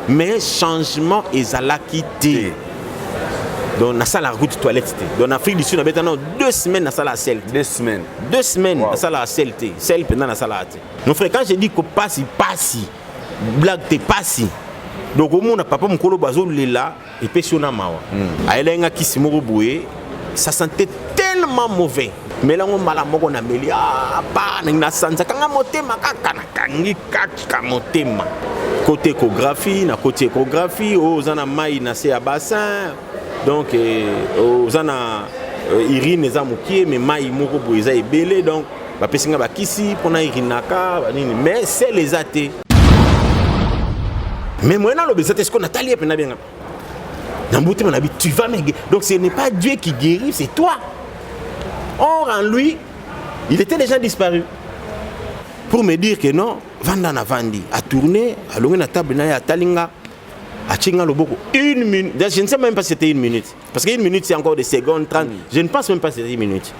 mais changement ezalaki te. Donc na sala route toilette te. Donc en Afrique du Sud na 2 semaines na sala sel. 2 semaines. 2 semaines Wow. na sala sel te. Sel pendant na sala te. Donc frère quand je dis que passi blague te passi. Donc au monde papa mukolo bazo lela et puis sur na mawa. Ayelenga kisimoko boye, ça sentait tellement mauvais. Mais là on mala moko na meli pa na sanza kanga motema kaka na kangi kaka motema. Côté échographie, na côté échographie, aux ana mai na se bassin. Donc aux ana urine eza mukie mais mai moko boye eza ebele donc ba pesinga ba kisi pona irinaka nini mais c'est les athées. Mais moi dans le c'est ce qu'on a talié pena bien. Tu vas me guérir. Donc ce n'est pas Dieu qui guérit, c'est toi. Or en lui, il était déjà disparu. Pour me dire que non, Vandana Vandi a tourné, a loué la table, a talinga, a chinga le beaucoup. 1 minute. Je ne sais même pas si c'était 1 minute. Parce qu'une minute c'est encore des secondes, 30. Je ne pense même pas que c'était 1 minute.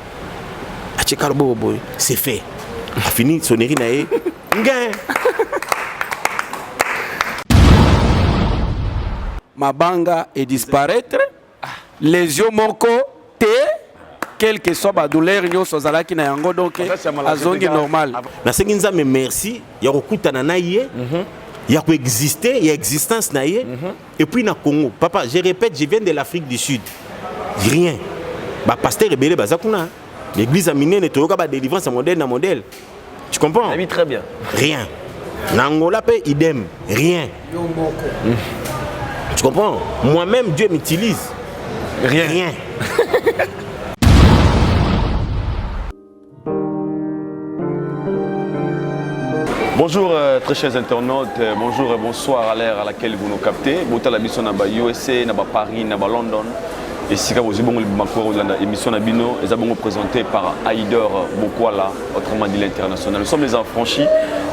A chinga le beaucoup, c'est fait. A fini, sonnerie nae. Gain. Mabanga et disparaître, les yeux moko te, quelle que soit la douleur, nous sommes là qui n'a pas donc à zone normale. Na senginza me merci, ya kokuta na naie, ya ko exister, ya existence naie. Et puis na Congo, papa, je répète, je viens de l'Afrique du Sud. Rien. Ba pasteur rebelle bazakuna. L'église a miné ne toyoka ba délivrance modèle na modèle. Tu comprends? Oui, très bien. Rien. Na Angola pe idem, rien. Tu comprends? Moi-même, Dieu m'utilise. Rien. Bonjour très chers internautes, bonjour et bonsoir à l'ère à laquelle vous nous captez. Bota la mission na ba USA, na ba Paris, na ba London. Et si vous avez l'émission Nabino, nous avons présenté par Aider Bokwala, autrement dit l'international. Nous sommes les affranchis.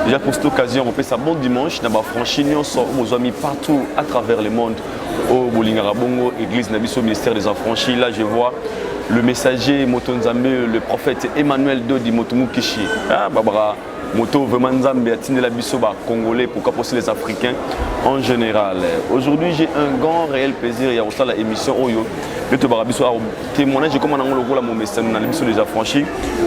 Déjà pour cette occasion, on fait ça bon dimanche. Nous avons franchi nos amis partout à travers le monde. Au Bolingarabongo, église Nabiso, ministère des affranchis. Là, je vois le messager Motonzambe, le prophète Emmanuel Dodi Motomukishi. Ah, Babara. Moto vraiment Nzambe atine la bisoba congolais, pourquoi pas aussi les Africains en général. Aujourd'hui j'ai un grand réel plaisir il y a aussi la émission Oyo le Tobarabiso témoignage comme on a le mon message dans l'émission des affranchis.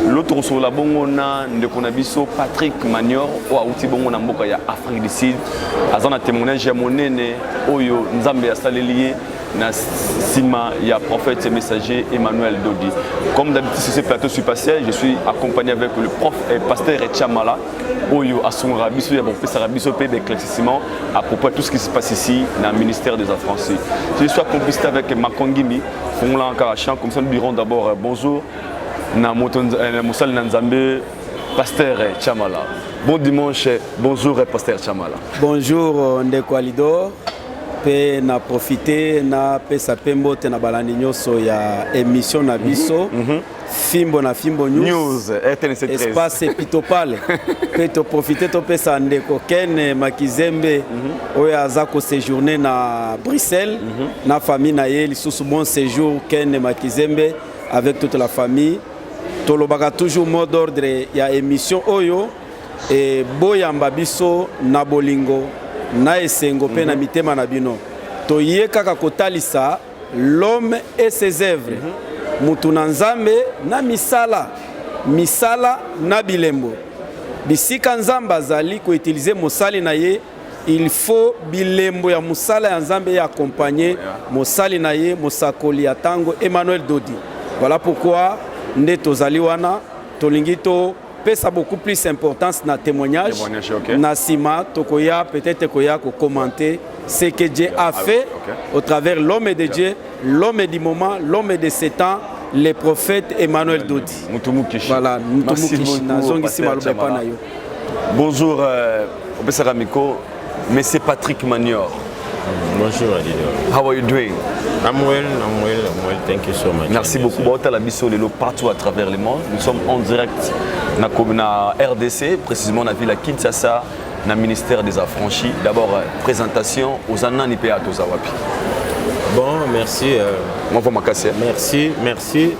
L'autre sur la bongo na ndekonabiso Patrick Manior ou outi bongo na mboka ya Afrique du Sud. Azana témoignage ya monene Oyo Nzambe asalelié na sima il y a prophète et messager Emmanuel Dodi. Comme d'habitude sur ce plateau je suis passé, je suis accompagné avec le prof et pasteur Chamala Oyo Asungara Biso ya bon pesa Biso pe d'éclaircissement à propos de tout ce qui se passe ici dans le ministère des Affranchis. Je suis accompagné avec Makongimi, Fongola Ankarachan, comme ça nous dirons d'abord bonjour na Moussal Nanzambe pasteur Chamala. Bon dimanche, bonjour pasteur Chamala. Bonjour Ndeko Alidor. Pe na profiter na pesa pembote na balani nyoso ya émission na biso fimbo na fimbo news espace pitopale pe to profiter to pesa ndeko Ken Makizembe oyo aza ko séjourner na Bruxelles na famille na ye lisusu bon séjour Ken Makizembe avec toute la famille tolobaka toujours mot d'ordre ya émission oyo et boyamba biso na bolingo na esengo pe na mitema na bino toye kaka kotalisa l'homme et ses œuvres mutu na Nzambe na misala na bilembo bisika Nzambe azali ko utiliser mosali na ye il faut bilembo ya musala ya Nzambe ya accompagner mosali na ye mosakoli ya tango Emmanuel Dodi. Voilà pourquoi nde tozali wana tolingi to pesa beaucoup plus importance na témoignage okay. Na sima tokoya peut-être koya ko commenter ce que Dieu a fait au travers l'homme de Dieu, l'homme du moment, l'homme de ces temps, le prophète Emmanuel Dodi. Voilà, bonjour Obesaramiko, Monsieur Patrick Manior. Bonjour Adidor. How are you doing? I'm well. Thank you so much. Merci beaucoup. Partout à travers le monde. Nous sommes en direct na RDC, précisément dans la ville de Kinshasa, dans le ministère des Affranchis. D'abord, présentation aux Anani Péa Tozawapi. Bon, merci. Merci.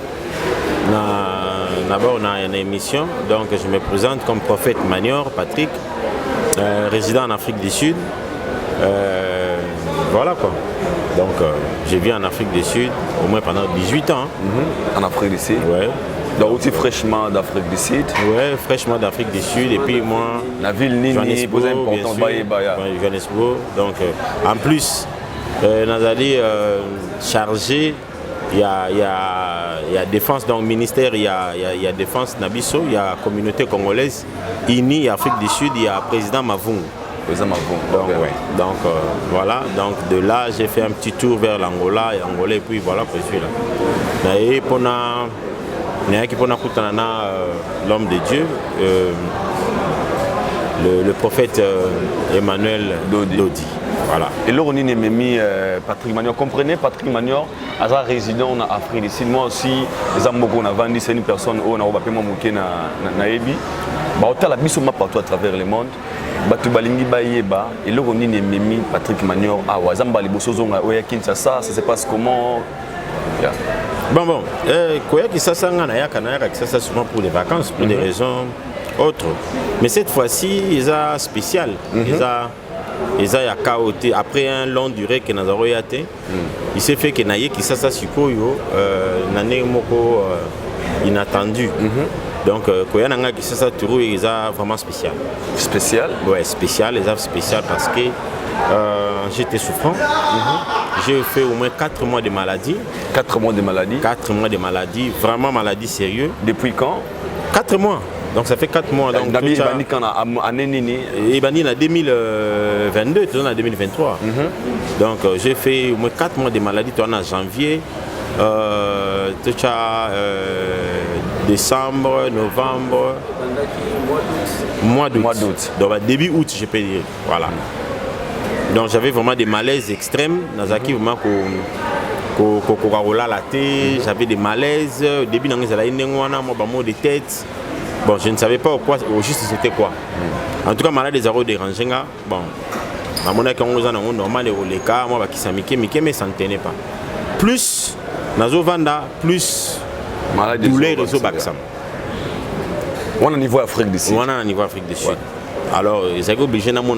D'abord, on a une émission. Donc, je me présente comme prophète Manior Patrick, résident en Afrique du Sud. Voilà quoi. Donc j'ai vécu en Afrique du Sud au moins pendant 18 ans. En Afrique du Sud. Ouais. Donc aussi fraîchement d'Afrique du Sud. Ouais, fraîchement d'Afrique du Sud. Et puis moi, la ville Nini, vous important, Johannesburg. Donc en plus, Nazali chargé. Il y a défense dans le ministère, il y a défense Nabiso, il y a communauté congolaise, INI, Afrique du Sud, il y a président Mavung. Donc, ouais. Donc voilà, donc de là j'ai fait un petit tour vers l'Angola et puis voilà que je suis là. Et pour l'homme de Dieu, le prophète Emmanuel Dodi. Voilà. Et là, on est mis Patrick Manior. Comprenez, Patrick Manior, est résident en Afrique du Sud. Moi aussi, les amours qu'on a vendu, c'est une personne où on a pas manqué na Ebi. Bah, autant la mission partout à travers le monde. Batu balingi baïeba. Et là, on est mis Patrick Manior. Ah, Wazamba les bossos ont oya Kinshasa. Ça se passe comment? Yeah. Bon. Koya Kinshasa naya Kinshasa souvent pour les vacances, pour des raisons autres. Mais cette fois-ci, ils ont spécial. Ils ont chaoté après un long durée que nous avons été. Il s'est fait que naye qui ça sikoyo nané moko inattendu. Donc koya nanga qui ça turu ils ont vraiment spécial. Spécial? Ouais, spécial, ils ont spécial parce que j'étais souffrant. J'ai fait au moins 4 mois de maladie. 4 mois de maladie? 4 mois de maladie, vraiment maladie sérieuse. Depuis quand? 4 mois. Donc ça fait 4 mois. Donc Gabi Ibani quand en Nini. Ibani en 2022, tu en 2023. Donc j'ai fait au moins 4 mois de maladie, tu en janvier, décembre, novembre, mois d'août. Donc début août, je peux dire. Voilà. Donc j'avais vraiment des malaises extrêmes. Nazaki vraiment j'avais des malaises. Au début, j'avais des maux de tête. Bon, je ne savais pas au juste c'était quoi. En tout cas, malade des arômes dérangés. Bon, à mon avis, on a normal les cas, moi qui s'en mais ça ne tenait pas. Plus Nazo Vanda, plus douleur réseau Baxam. On a un niveau Afrique du Sud. On a un niveau Afrique du Sud. Alors, ils ont obligé de nous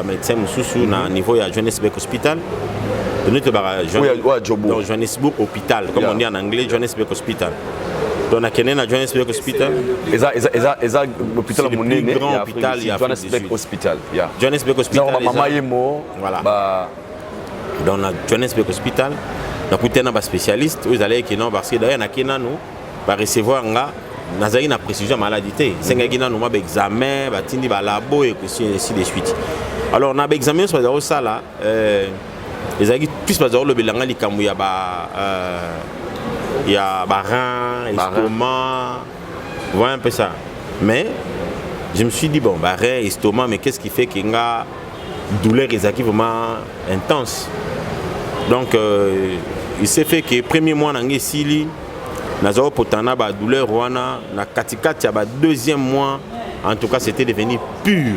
médecin sous na niveau à Johannesburg Hospital. Donc Johannesburg Hospital, comme on dit en anglais, Johannesburg Hospital. Donc on a Johannesburg Hospital. L'hôpital le plus grand hôpital il y a Johannesburg Hospital. Johannesburg Hospital. Voilà. Dans la Johannesburg Hospital, donc on a un spécialiste, vous allez qui non parce que d'ailleurs nous va recevoir nazali na précision maladie senga gina no ba examen ba tindi ba labo et ainsi de suite. Alors on a ba examen sur la sala les agis plus pas le belanga likambu ya ba rein, estomac, voilà un peu ça. Mais je me suis dit bon rein, estomac, mais qu'est-ce qui fait qu'il y a douleur et vraiment intense. Donc il s'est fait que premier mois dans Sili Nazao potana ba douleur wana na katikati ya ba deuxième mois en tout cas c'était devenu pur.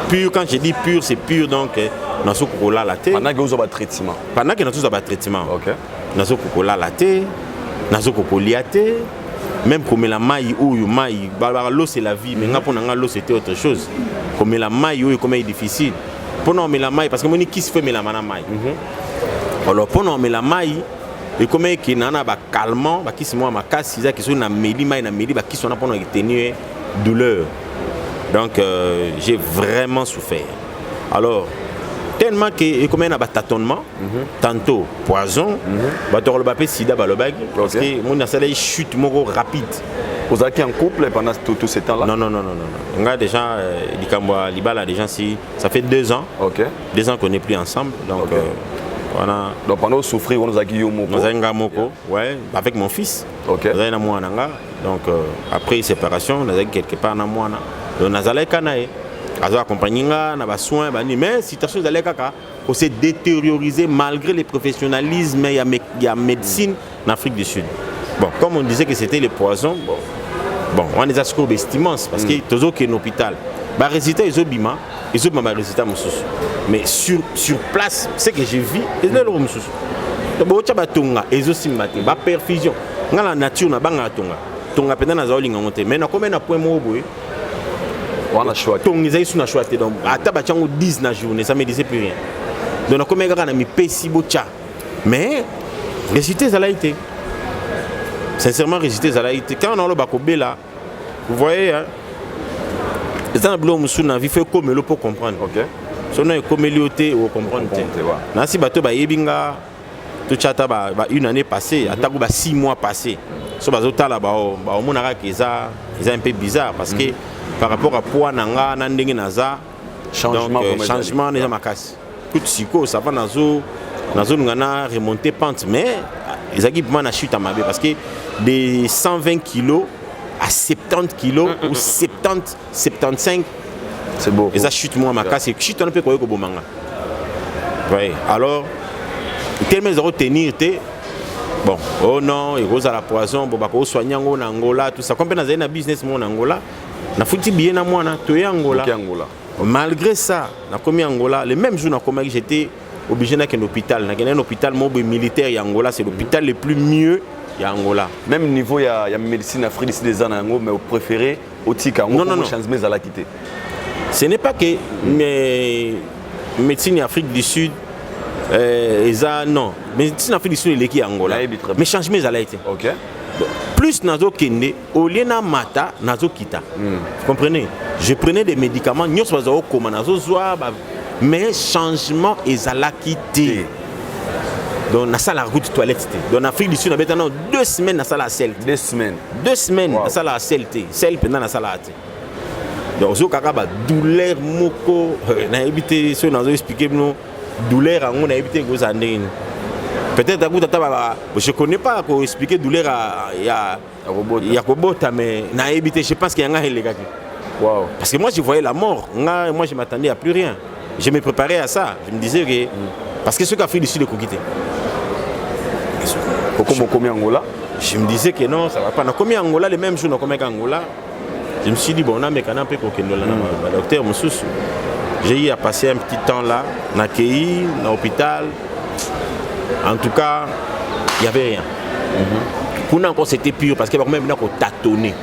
Pur, quand je dis pur c'est pur donc nazo kokola la té pendant que vous avez traitement. Pendant que nazo ba traitement. OK. Nazo kokola la té nazo kokolia té même comme la maille ou maille l'eau c'est la vie mais pour nga l'eau c'était autre chose. Comme la maille ou comme est difficile. Pour non mais la maille parce que moni qui se fait mais la mana maille. Alors pour non mais la maille et comme il y a un calmant, qui sont ma casse, qui sont na meli, qui sont pour tenir douleur. Donc j'ai vraiment souffert. Alors tellement que comme il y a un tâtonnement, tantôt poison, bateau le bapé sida balobag, parce que mon assale chute rapide. Vous êtes en couple pendant tout ce temps-là? Non. On a déjà Libala déjà si ça fait 2 ans. 2 ans qu'on n'est plus ensemble, donc. Voilà. Donc pendant souffrir, on nous a guillé au Moko. Ouais, avec mon fils. Donc après séparation, on a quelque part dans moi. Donc on a allé Kanae, on a accompagné, on a soin, mais situation d'aller kaka, on s'est détériorisé malgré le professionnalisme et la médecine en Afrique du Sud. Bon, comme on disait que c'était le poison, bon, on les a sous-estimés parce que toujours qu'il y a un hôpital. Les résultats, ils ont bima, ils ont des résultats. Mais sur place, ce que j'ai vu, ils ont des résultats. Ils ont des perfusion. Dans la nature, ils ont des perfusion. Mais combien de points on a choisi. Donc, ils ont choisi. Donc, à 10 na journée, ça ne me disait plus rien. Donc comme on a mis pesi bocha. Mais résultat ça l'a été. Sincèrement résultat ça l'a été. Quand on a le bakobé là, vous voyez hein. C'est un bleu musu vie fait comme le pour comprendre. OK. Si on a comme lioté ou comprendre. Na si bato ba yebinga tout chata ba une année passée, attaque ba 6 mois passés. So bazota là ba au monaka keza, c'est un peu bizarre parce que par rapport à poids nanga na ndenge naza changement déjà makasi. Tout psycho ça va nazo ngana remonter pente mais les équipements na chute à mabe parce que des 120 kg à 70 kg ou 70 75 c'est beau. Et ça chute moi ma casse chute on peut quoi ko bomanga. Oui, alors tellement ils retenir bon, oh non, il rose à la poison, bon ba ko soigner en Angola tout ça comme dans un business mon Angola. Na futi bien na moi na toye Angola. Malgré ça, na commis Angola, le même jour na commis j'étais obligé d'aller à l'hôpital. Dans un hôpital militaire à Angola, c'est l'hôpital le plus mieux à Angola. Même niveau il y a médecine Afrique ici des ans mais au préféré au tika on non chance mais à la quitter. Ce n'est pas que mais médecine Afrique du Sud non, médecine Afrique du Sud il est qui Angola. Mais changement à la été. OK. Plus nazo kende au lieu na mata nazo kita. Vous comprenez? Je prenais des médicaments, nous sommes comme nazo zoa mais changement ezala quitté. Donc na sala route toilette. Donc en Afrique du Sud on a 2 semaines na sala sel. 2 semaines. 2 semaines na sala selté. Sel pendant na sala ate. Donc zo kaka ba douleur moko na éviter so nazo expliquer nous douleur on a éviter go zandine. Peut-être à je connais pas pour expliquer douleur il y a robot mais na éviter je pense qu'il y a un gars. Wow. Parce que moi je voyais la mort. Moi je m'attendais à plus rien. Je me préparais à ça. Je me disais que parce que ce qu'a fait ici de quitter. Combien Angola? Je me disais que non, ça va pas. Combien Angola, les mêmes jours, combien Angola. Je me suis dit, bon, on a mes canapés pour que nous le docteur Moussous. J'ai eu à passer un petit temps là, dans l'hôpital. En tout cas, il n'y avait rien. Pour nous encore, c'était pur parce que même on a tâtonné.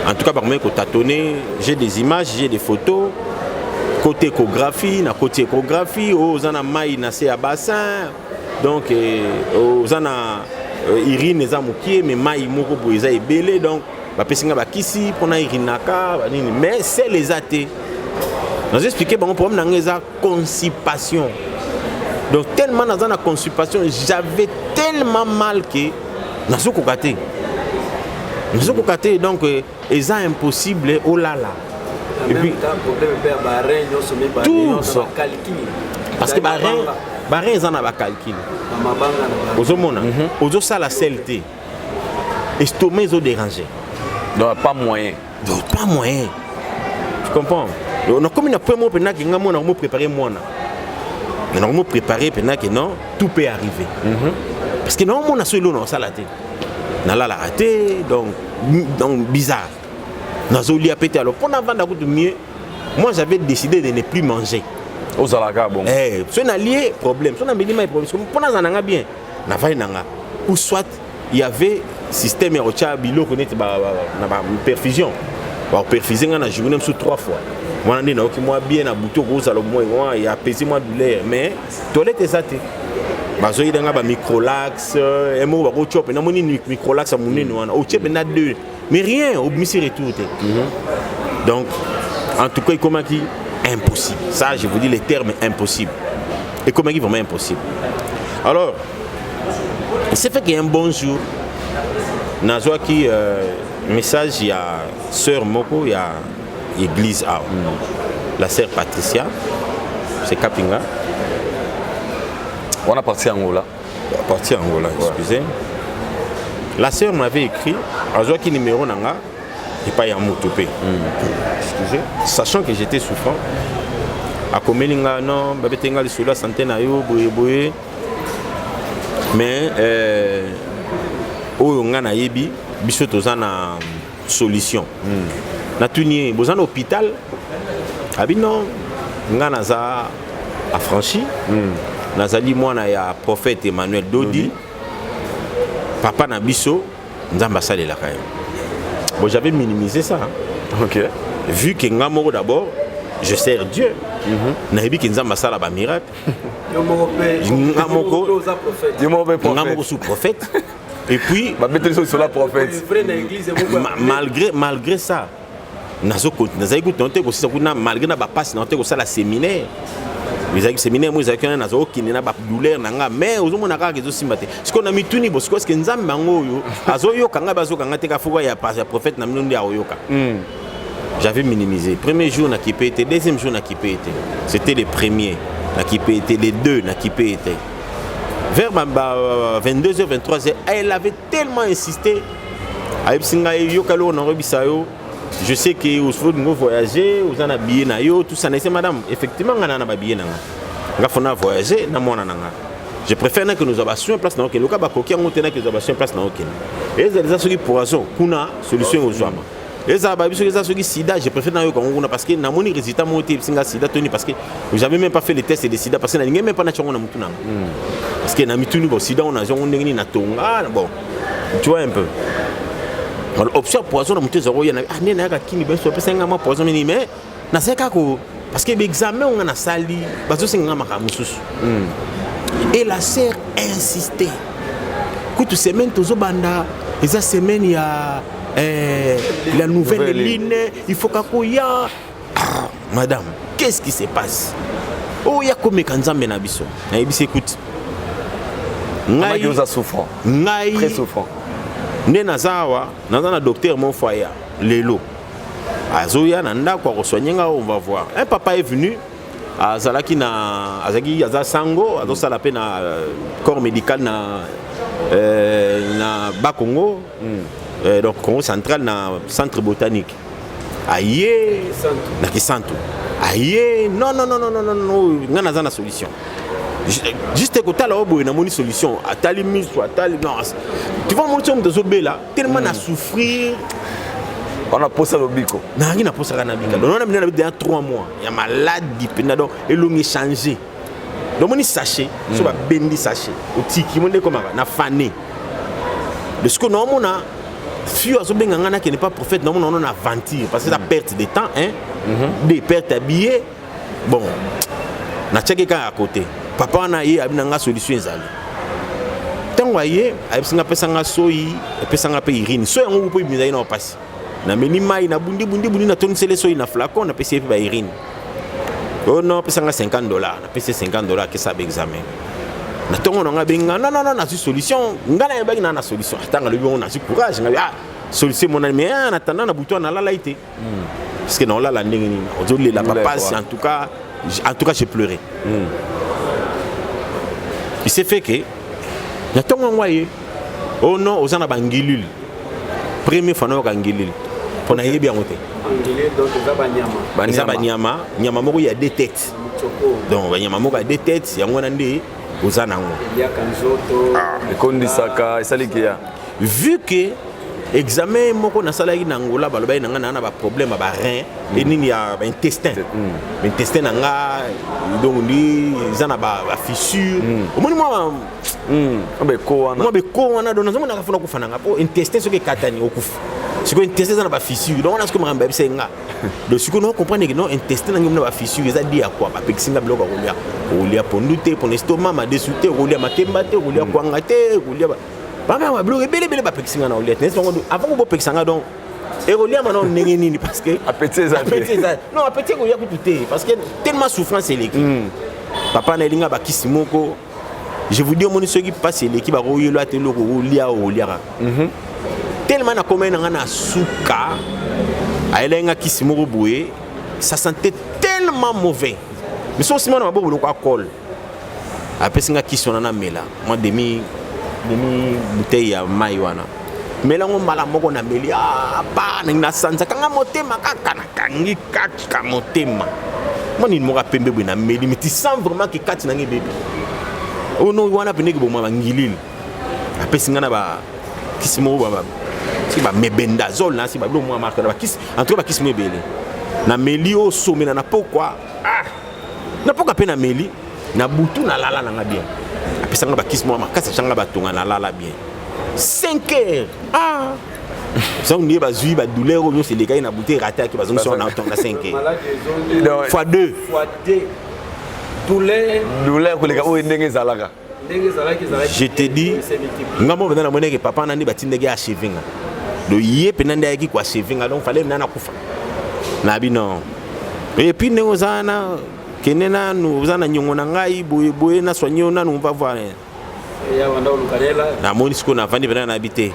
En tout cas, par contre, tâtonné, j'ai des images, j'ai des photos. Côté échographie, côté échographie, aux ana maï nasé à bassin. Donc, aux ana irine les amoukier, mais maï moko boisa est belé. Donc, bah pesinga bah kisi, pour na irinaka, mais c'est les athées. Nous expliqué bon problème dans les constipation. Donc tellement dans la constipation, j'avais tellement mal que nazo kokaté. Nazo kokaté donc c'est impossible oh là là. Et puis tout parce que Bahreïn ils en a pas calcul. Aux hommes aux ça la CLT. Estomac ils ont dérangé. Donc pas moyen. Donc pas moyen. Tu comprends? On a comme une première pendant que on a préparé moi on a préparé pendant que non tout peut arriver. Parce que non on a solo non ça la tête. On a la raté donc bizarre. Nazoli a pété alors pendant avant d'avoir mieux moi j'avais décidé de ne plus manger. Aux alaka bon. Si on a lié problème, si on a mis des problèmes pendant ça on a bien. Na va nanga ou soit il y avait système rocha bilo connaître ba perfusion. Ba perfuser na journée sur 3 fois. Moi on dit na moi bien na bouton rose alors moi il a pesé moi douleur mais toilette ezate. Ba zo idanga ba microlax et mo ba ko chop na moni microlax amuni no na o chep na 2 mais rien au mi retour. Donc en tout cas comment qui impossible. Ça je vous dis les termes impossible. Et comment qui vraiment impossible. Alors c'est fait qu'il y a un bon jour Nazwa qui message il y a sœur Moko, il y a église A. La sœur Patricia, c'est Kapinga. On a parti à Angola. Parti à Angola, excusez. La sœur m'avait écrit, Nazwa qui numéro nanga et pas Yamotopé. Excusez. Sachant que j'étais souffrant. À Komelinga non, babetenga sur la santé na yo boye. Mais oyo nga na yebi biso tozana solution na tuni bozana hôpital abino nga naza affranchi nazali mwana ya prophète Emmanuel Dodi papa na biso nzamba salela kaye bon j'avais minimisé ça OK vu que nga moko d'abord je sers Dieu nayebi ke nzambe asala ba miracle ngamoko sous prophète et puis malgré ça nazali kutonte kosisa kuna malgré na bapasi na te kosala séminaire ezalaki séminaire moi ezalaki wana nazokende na badouleur na nga mais ozomona kaka ezosimba te sikoyo na mituni bo sikoyo eske nzambe yango oyo azoyoka ngai bazokanga te kafuka ya prophète na mino nde aoyoka. J'avais minimisé. Premier jour n'a qui été, deuxième jour n'a qui été. C'était les premiers n'a qui été, les deux n'a qui été. Vers 22h, 23h, elle avait tellement insisté. Je sais que vous pouvez voyager, vous avez habillé tout ça. Madame, effectivement, on a habillé. On a voyagé, je préfère que nous avions place dans aucun. Le cas que nous avions place dans aucun. Et les assurés pour raison, qu'on a solution aux hommes. Les ababiso les assurés sida, je préfère na yo kongo parce que na moni résultat monté singa sida toni parce que vous avez même pas fait les tests de sida parce que na ngé même pas na chongo na mutu na. Parce que na mituni bo sida on a jongo ndengini na tonga bon. Tu vois un peu. Option poison na mutu zoro ya na nena ka kini beso pesa nga ma poison mini mais na seka ko parce que l'examen on a sali bazo singa maka mususu. Et la sœur insistait. Kutu semaine tozo banda, eza semaine ya la nouvelle ligne, il faut qu'akoya. Madame, qu'est-ce qui se passe? Oh, il y a comme Kanzambe Nabiso. Nabiso, écoute. Ngai souffrant. Très souffrant. Né Nazawa, Nazana docteur mon foyer, Lelo. Azoya Nanda, quoi, on va voir. Un papa est venu. Azalaki na Azagi Azasango, Azosa la peine corps médical na Bakongo. Donc Congo central na centre botanique. Aïe, na Kisanto. Aïe, non, ngana za na solution. Juste que tu as une solution. Atali mis soit atali non. Tu vois mon chum de Zobé là, tellement à souffrir. On a posé le bico. Non, il n'a pas posé le bico. On a mis dans 3 mois. Il y a malade donc et l'homme est changé. Donc on est sachet, sur la bendi sachet. Au tiki, on est comme na fané. De ce que nous on a fui à Zobé ngana qui n'est pas prophète, non on a aventure parce que la perte de temps hein, des pertes habillées. Bon, na tcheke ka à côté. Papa on a eu une solution ezali. Tant voyez, avec singa pesanga soyi, pesanga pe irine. Soyi on peut miser na passe. Na menima ina bundi na toni sele soyi na flacon na pese ba irine. Oh non, pesanga $50. Na pese $50 que ça examen. Na tongo nga benga non na solution. Ngana yebaki na solution. Tanga le on a courage nga solution mon ami en attendant na bouton na la laité. Parce que non là la ndenge ni. Aujourd'hui la papa en tout cas j'ai pleuré. Il s'est fait que na tongo ngoye. Oh non, ozana bangilul. Premier fois na bangilul. Pour na yebi angote. Angilul donc za banyama, nyama moko ya 2 têtes. Donc banyama moko ya 2 têtes, yango na ndé ozana ngo. Ya kanzoto. Ekondisaka esalikia. Vu que examen moko na salaki na ngola baloba na ngana na ba problème ba rein et nini ya ba intestin. Intestin na nga donc ndi zana ba fissure. Omoni moi ko wana dona zomona ka funa kufana ngapo intestin soki katani okufa. Ce que intestin na ba fissure. Donc on a ce que mamba bisenga. Donc ce que nous comprenons que non intestin na ba fissure ça dit à quoi ba peksinga bloka rolia pondute pour l'estomac ma desute rolia makembate rolia kwangate rolia Papa ma bloqué belé ba peksinga na rolia. Avant ko peksinga donc et rolia maintenant ndenge nini parce que appétit ça. Non appétit rolia ko tuté parce que tellement souffrance c'est l'équipe. Papa na linga ba kisimoko. Je vous dis mon ceux qui passe l'équipe ba royelo atelo rolia rolia. Tellement na comme na souka aelenga kisimoko boye ça sentait tellement mauvais. Mais so simana ba bolo kwa col. Apesinga kisona na mela. Moi demi bouteille ya mai wana. Mela ngo mala moko na meli ba na sanza kanga motema kaka na kangi kaka motema. Moni moka pembe bwe na meli mais tu sens vraiment que kati na ngi bébé. Oh non wana peneki bo mama ngilil. Apesinga na ba kisimo ba si ba mebendazole na si ba lo mo marque na kis en tout cas ba kisimo ebele. Na meli o somena na pourquoi na pourquoi pe na meli na butu na lala na bien. Apesanga ba kisimo makasa changa ba tonga na lala bien. 5 heures. Ça on dit bazui ba douleur on c'est les gars na bouteille raté qui bazon sur na 5 fois 2 douleur ko les gars o ndenge zalaka je te dis ngamo bana na moneke papa nani batindege a chevinga do yé penanda yaki kwa chevinga donc fallait nana kufa na bino et puis ne ozana kenena nous ozana nyongo na ngai boye na soigner on nous va voir ya wanda olukalela na monisco na vandi bana na habiter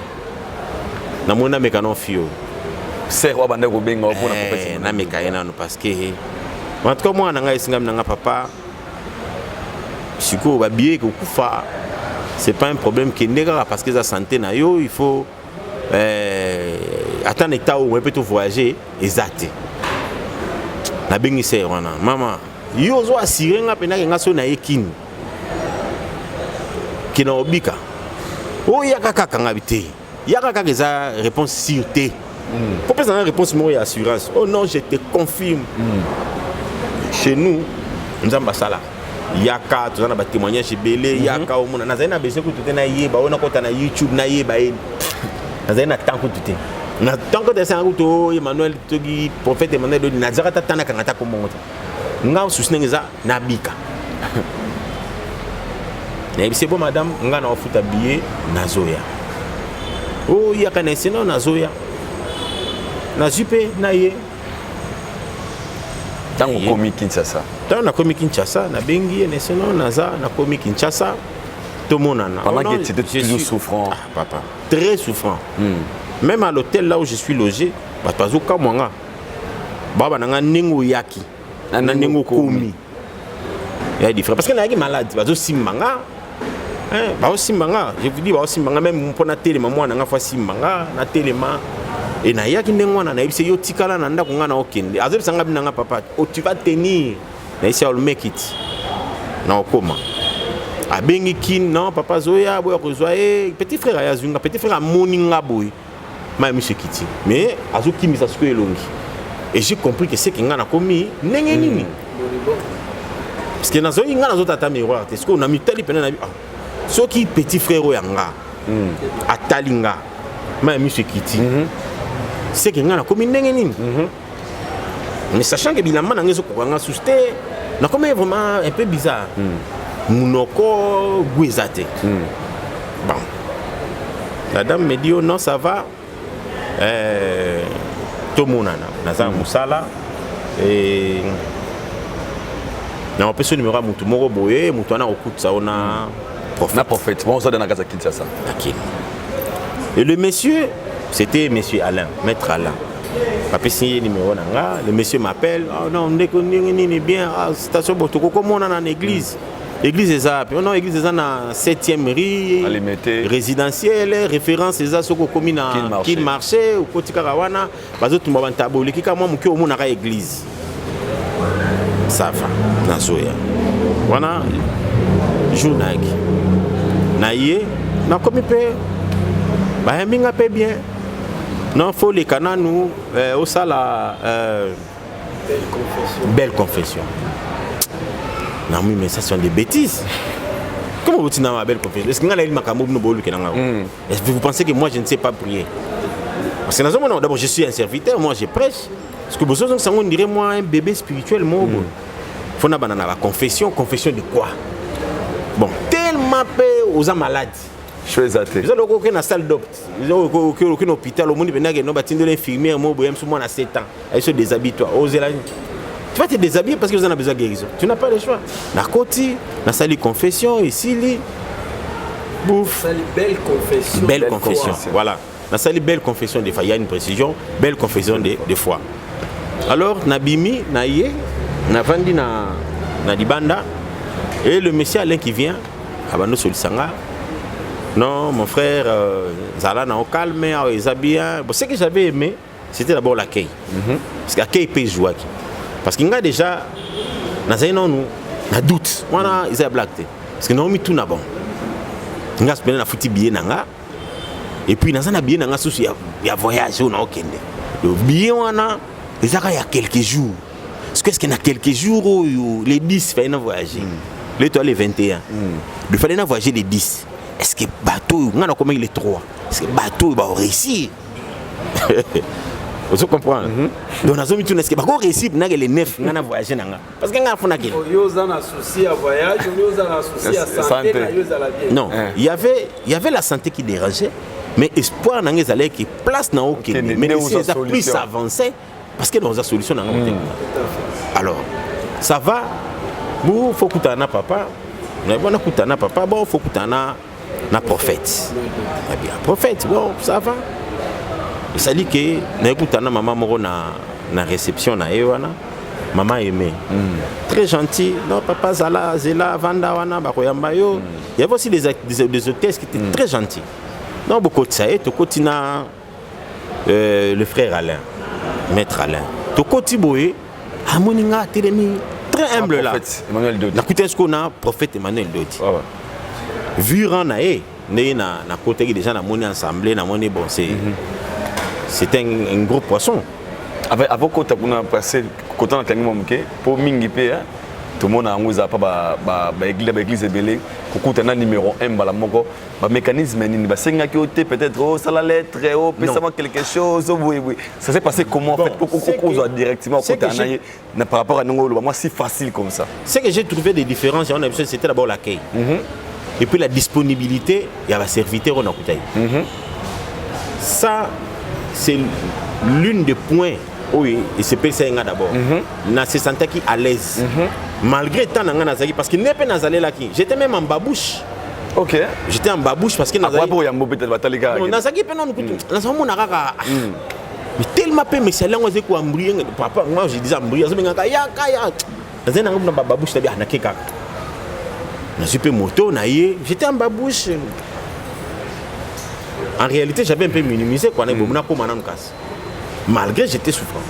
na mona mekano fio c'est wa banda ko benga opona ko na mekaena no parce que en tout cas moi na ngai singa na papa siko ba bié ko kufa c'est pas un problème qui négara parce que sa santé na yo il faut attendre état où on peut tout voyager exact na bengi c'est wana mama yo zo assurer nga pena nga so na yekini kina obika o yaka kaka ngabité yaka kaka za réponse sûreté pour pas une réponse moi assurance oh non je te confirme chez nous nous avons ça yaka tozana ba témoignage belé yaka omona nazana besoin ko tutena yeba ona kota na YouTube na yeba en nazana tant ko tuté na tant que dessin ko Emmanuel togi prophète Emmanuel de Nazareth tana kangata ko mongo nga susinengeza na bika na c'est bon madame nga na ofuta billet nazoya oh yaka na sino nazoya na jupe na ye tango komi Kinshasa tant na komi Kinshasa na bengi na sino naza na komi Kinshasa tout mon ana pendant que tu étais toujours souffrant papa très souffrant même à l'hôtel là où je suis logé batazuka mwanga baba nanga ningo yaki na ningo komi ya différent parce que na yaki malade bazo simbanga bazo simbanga je vous dis bazo simbanga même mpona telema mwana nga fa simbanga na telema et na yaki ndengwana na yebise yo tikala na ndako nga na okende azo bisanga binanga papa oh tu vas tenir na isi all make it na okoma abengi kin non papa zoya boya kozwa petit frère ya zunga petit frère moninga boy ma monsieur kiti mais azo kimisa suko elongi et j'ai compris que c'est que ngana komi ndenge nini parce que nazo ngana zo tata miroir parce que on a mis tali pena na so ki petit frère yanga atalinga ma monsieur kiti c'est que ngana komi ndenge nini mais sachant que bilamba na ngezo ko nga susté na comme vraiment un peu bizarre munoko guizate bon la dame me dit oh non ça va tout le monde naza musala et na opération numéro mutu moko boye mutu ana okutsa ona prophète bon ça dans la Kinshasa et le monsieur c'était monsieur Alain maître Alain papa signé numéro nanga le monsieur m'appelle oh non ndeko nini bien station botoko comme on en église église eza non église eza na 7e rue résidentielle référence eza soko komi na Kin marché ou kotika kawana bazotumba bantaboli kika moi muki omona ka église ça va na zoya wana journaki na ye na komi pe ba minga pe bien non faut les cananu au sala belle confession. Non mais ça sont des bêtises. Comment vous tenez ma belle confession? Est-ce que vous pensez que moi je ne sais pas prier? Parce que d'abord je suis un serviteur, moi je prêche. Parce que vous dirait moi un bébé spirituel, moi. Il faut la confession de quoi? Bon, tellement peu aux malades. Je suis athée. Vous avez aucune salle d'opte, vous avez aucun hôpital, au monde il y a une infirmière, moi je suis 7 ans, elle se déshabille toi. Tu vas te déshabiller parce que vous en avez besoin de guérison. Tu n'as pas le choix. La côté, la salle de confession, ici, bouffe. La salle belle confession. Belle confession, voilà. La salle belle confession des fois, il y a une précision, belle confession des fois. Alors, Nabimi, Naïe, Navandi, Nadibanda, et le monsieur Alain qui vient, Abano Solisanga. Non, mon frère, Zala n'a au calme, ils bien. Bon, ce que j'avais aimé, c'était d'abord l'accueil. Parce que l'accueil peut jouer. Parce qu'il y a déjà, nous doute, ils ont blagué. Parce que nous avons mis tout na bon. Nous avons fait billet nanga. Et puis nous avons billet nanga il y a voyage au Kende. Le billet il y a quelques jours. Est-ce qu'il y a quelques jours les 10 font un voyage. Les 21. Il fallait voyager les 10. Est-ce que bateau, on a combien les 3? Est-ce que bateau va réussir? Vous comprenez? Donc, nous avons dit que nous réussi à les 9 ans à voyager. Parce que nous avons fait un souci à voyage, nous avons un souci à santé. Non, il y avait la santé qui dérangeait, mais espoir dans les allées qui place dans aucun. Mais les a plus avancé parce que nous avons une solution dans le Alors, ça va. Il faut que tu aies un papa. Il faut que tu aies un prophète. Un prophète, bon, ça va. Ça dit que na maman moro na réception na ewana maman aimé très gentil non papa zala zela vanda wana bakoyamba yo il y avait aussi des hôtesses qui étaient très gentils non beaucoup de ça et to kotina le frère Alain maître Alain to koti boye amoninga telemi très humble là Emmanuel Dodi na kutensko qu'on a prophète Emmanuel Dodi vu ran na na côté déjà na moni ensemble na moni bon c'est un gros poisson. Avant que tu aies passé côté de la pour Mingipe, tout le monde a l'église de Belé, pour que tu aies numéro 1, le mécanisme, peut-être ça la lettre, quelque chose. Ça s'est passé comment en fait? Pourquoi directement par rapport à nous, c'est facile comme ça? Ce que j'ai trouvé des différences, c'était d'abord l'accueil. Et puis la disponibilité, il y a la serviteur en Akutaï. Ça, c'est l'une des points où il se peut faire d'abord. On se sentait à l'aise. Malgré tant d'années, parce qu'il n'est pas dans là qui. J'étais même en babouche. Ok. J'étais en babouche parce que dans tellement peu mais c'est là où on embryer papa moi je disais embryer ça benga ya kaya dans un babouche c'est bien na keka na super moto na yé j'étais en babouche. En réalité, j'avais un peu minimisé quoi. Malgré j'étais souffrant.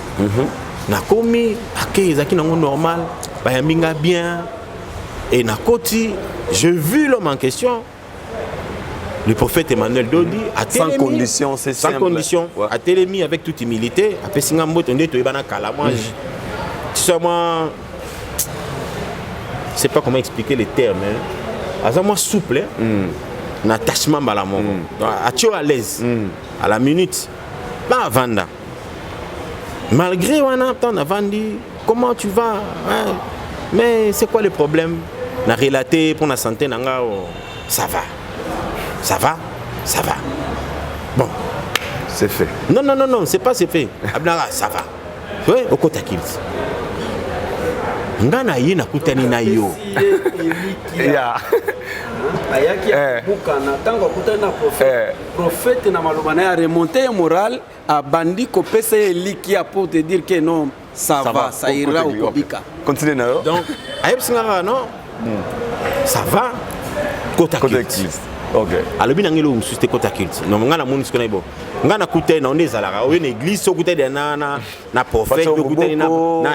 Na komi accueil zaki nango normal, bayambinga bien et na koti, j'ai vu l'homme en question. Le prophète Emmanuel Dodi a sans condition, c'est simple. Sans condition, a télémi avec toute humilité, a fait singa mbote ndé to ibana kala moi. Tu sais moi je sais pas comment expliquer les termes hein. À moi souple hein. Un attachement à la mort. Tu es à l'aise, à la minute. Pas Vanda. Malgré on a vendu, comment tu vas hein? Mais c'est quoi le problème? On a relaté pour la santé, ça va. Ça va? Ça va. Bon. C'est fait. Non, c'est pas c'est fait. Abnara, ça va. Oui, au côté qu'il. Ngana yé na kutani na yo. ayaki bukana tango akutana prophète na malobana ya remonter moral a bandi kopesa likia pour te dire que non ça va ça ira au kobika continue na yo donc ayeb singa non ça va kota kilt OK alobi nangelo mususte kota kilt non ngana moni sikona ibo ngana kutana na ondezala o une église so kutana na prophète kutana na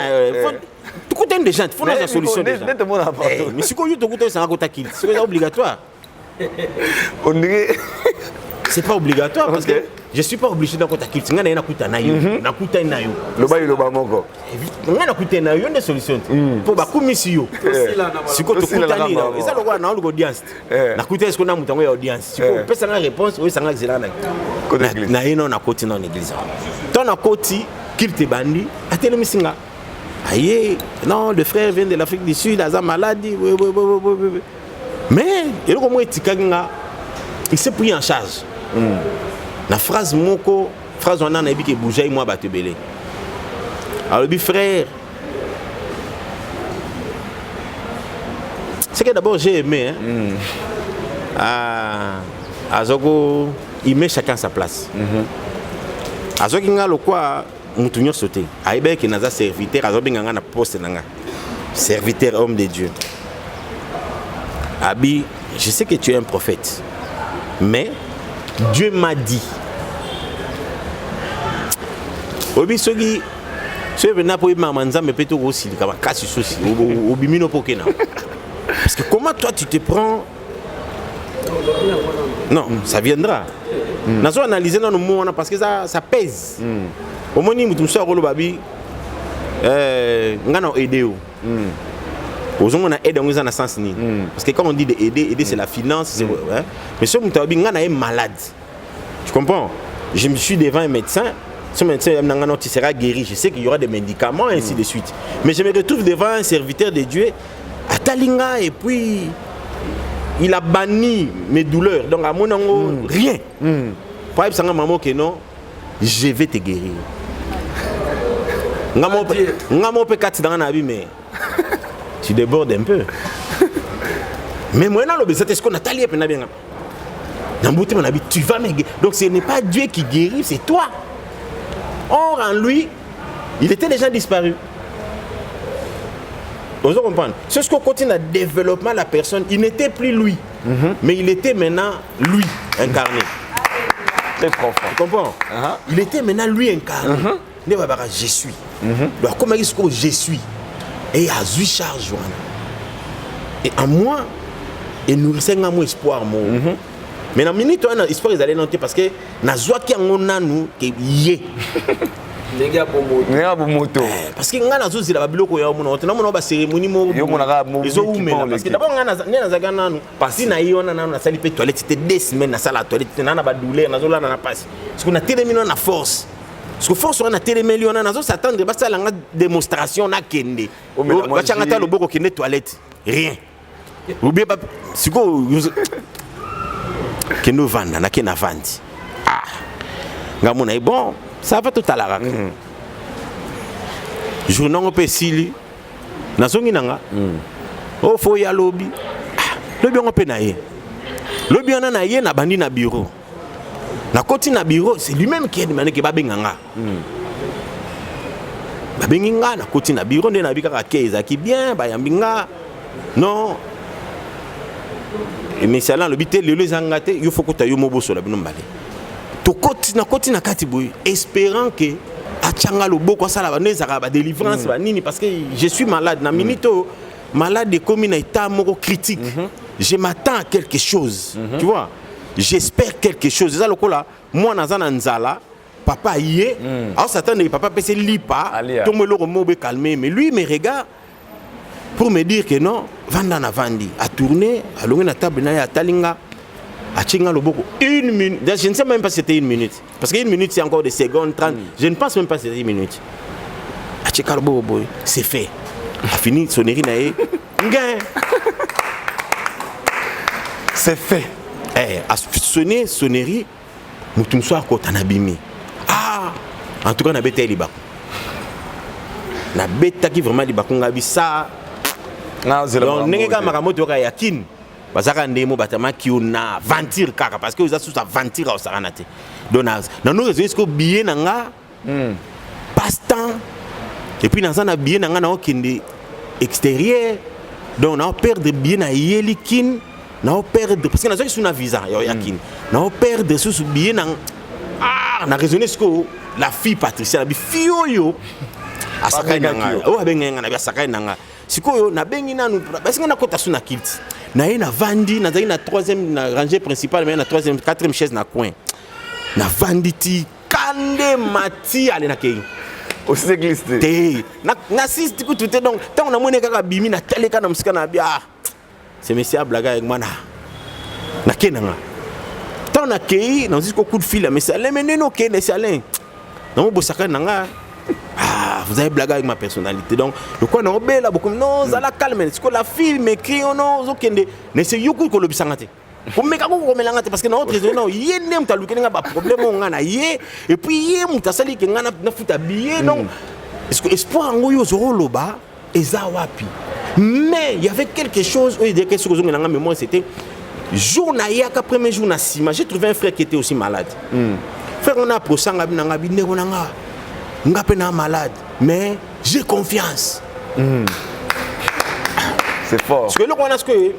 tu coûtes des gens, il faut la solution déjà. Mais si tu coûtes ça c'est obligatoire. On dirait c'est pas obligatoire parce que je suis pas obligé d'avoir kill. Ngana ina kuta na yo, na kuta na yo. Lo ba moko. Ngana kuta na yo, une solution. Pour ba kumisi yo. Si ko to kuta ni, ça lo kwa na audience. Na kuta est-ce qu'on a mutango ya audience. Si ko pesa na réponse, oui ça nga zela na. Na ino na koti na église. Ton na koti kill te bandi, atele misinga. Aïe, non, le frère vient de l'Afrique du Sud, il a maladie. Oui. Mais, il s'est pris en charge. La phrase moko, phrase on a dit que bougeait moi batebele. Alors le frère, c'est que d'abord j'ai aimé. Azogo, il met chacun sa place. Azogo nga le quoi. Moutounio sauté. Aïbe qui n'a pas serviteur, Azobinganga na poste nanga. Serviteur homme de Dieu. Abi, je sais que tu es un prophète. Mais Dieu m'a dit. Obi sogi, tu es venu pour y mamanza mais peut-être aussi le kaba kasi souci. Obi mino pokena. Parce que comment toi tu te prends? Non, ça viendra. Nous avons analysé dans nos mots parce que ça pèse. Au moins, nous avons dit que nous avons aidé. Nous avons aidé dans le sens. Parce que quand on dit aider c'est la finance. Mais si nous avons dit que nous sommes malades. Tu comprends? je me suis devant un médecin. Ce médecin, tu seras guéri. Je sais qu'il y aura des médicaments, et ainsi de suite. Mais je me retrouve devant un serviteur de Dieu, à Talinga, et puis il a banni mes douleurs. Donc, à mon nom, rien. Pour exemple, maman, que non, je vais te guérir. Mais tu débordes un peu. Mais moi, c'est ce qu'on a talé. Tu vas me guérir. Donc, ce n'est pas Dieu qui guérit, c'est toi. Or, en lui, il était déjà disparu. Vous comprenez? C'est ce qu'on continue à développer la personne. Il n'était plus lui, mais il était maintenant lui incarné. C'est profond. Tu comprends? Il était maintenant lui incarné. Je suis. Donc, comment est-ce que je suis? Et il y a 8 charges. Et en moi, il nourrissait un espoir. Mais dans la minute, l'espoir est allé noter parce que nous qui parce que ngana zo zila babiloko ya mona otena mona ba cérémonie mo ezo umela parce que d'abord ngana nanu pasi na yona nanu na sali pe toilette c'était 2 semaines na sala toilette na ba douleur na zo la na passe parce que na télémino na force parce que force on a télémino na zo s'attendre ba sala nga démonstration na kende ba changa ta loboko kende toilette rien oubliez pas siko kendo vanda na kena vandi ngamona bon ça va tout à l'heure. Je n'en peux sili. Nazongi nanga. Oh faut y aller lobby. Lobby on peut naïe. Lobby on a naïe na bandi na bureau. Na côté na bureau c'est lui-même qui a demandé que babenganga. Babenginga na côté na bureau na bika ka keza qui bien bayambinga. Non. Mais c'est là le bité le zangate il faut que tu ailles moboso la binombale. Na koti na kati boy espérant que achanga loboko sala baneza ba délivrance ba nini parce que je suis malade na minito malade de comme na état moko critique je m'attends à quelque chose tu vois j'espère quelque chose ça lokola moi nazana nzala papa yé alors s'attendre papa pese lipa to me le remobe calmer mais lui me regarde pour me dire que non vanda na vandi a tourner à longue na table na ya talinga. Une minute, je ne sais même pas si c'était 1 minute. Parce qu'une minute, c'est encore des secondes, 30. Je ne pense même pas si c'était 1 minute. C'est fait. A fini, sonnerie naïe. C'est fait. A sonné, sonnerie, nous soir quand on a bimé. En tout cas, on a bêté les bacs. On a bêté qui vraiment les bacs. On a vu ça. Donc, n'est-ce pas Maramoto Yakin? Bazaka ndemo batama ki ona ventir kaka parce que vous avez sous à ventir au saranate. Donc dans nos réseaux est-ce billet nanga passe-temps et puis dans ça billet nanga na okende extérieur donc on perdre billet na yelikin na perdre parce que na sous na visa yakin na perdre sous billet na na raisonner ce que la fille Patricia la fille yo asaka nanga o abenga na asaka nanga sikoyo na bengi nanu parce que na kota sous na kilt na ye na vandi na zali na 3e na rangée principale mais na 3e 4e chaise na coin na vandi ti kande mati ale na kei aussi église te na six tout tout donc tant on a moné kaka bimi na teleka na musika na bia c'est monsieur blaga avec moi na kenanga tant na kei na jusqu'au coup de fil mais ça mais non ok les salins na mo bosaka nanga vous avez blagué avec ma personnalité donc le quoi non bella beaucoup non ça la calme c'est que la fille m'écrit non okende ne c'est yuko ko lobisangate ko meka ko ko melangate parce que na autre raison non yende mtaluke nga ba problème on na yé et puis yé mutasali ke ngana na futa billet donc est-ce que espoir ngoyo zoro loba eza wapi mais il y avait quelque chose où il disait que ce que nga nga mémoire c'était jour na yaka premier jour na sima j'ai trouvé un frère qui était aussi malade frère on a prosanga binanga bindeko nanga ngapena malade mais j'ai confiance. C'est fort. Parce que là on a ce que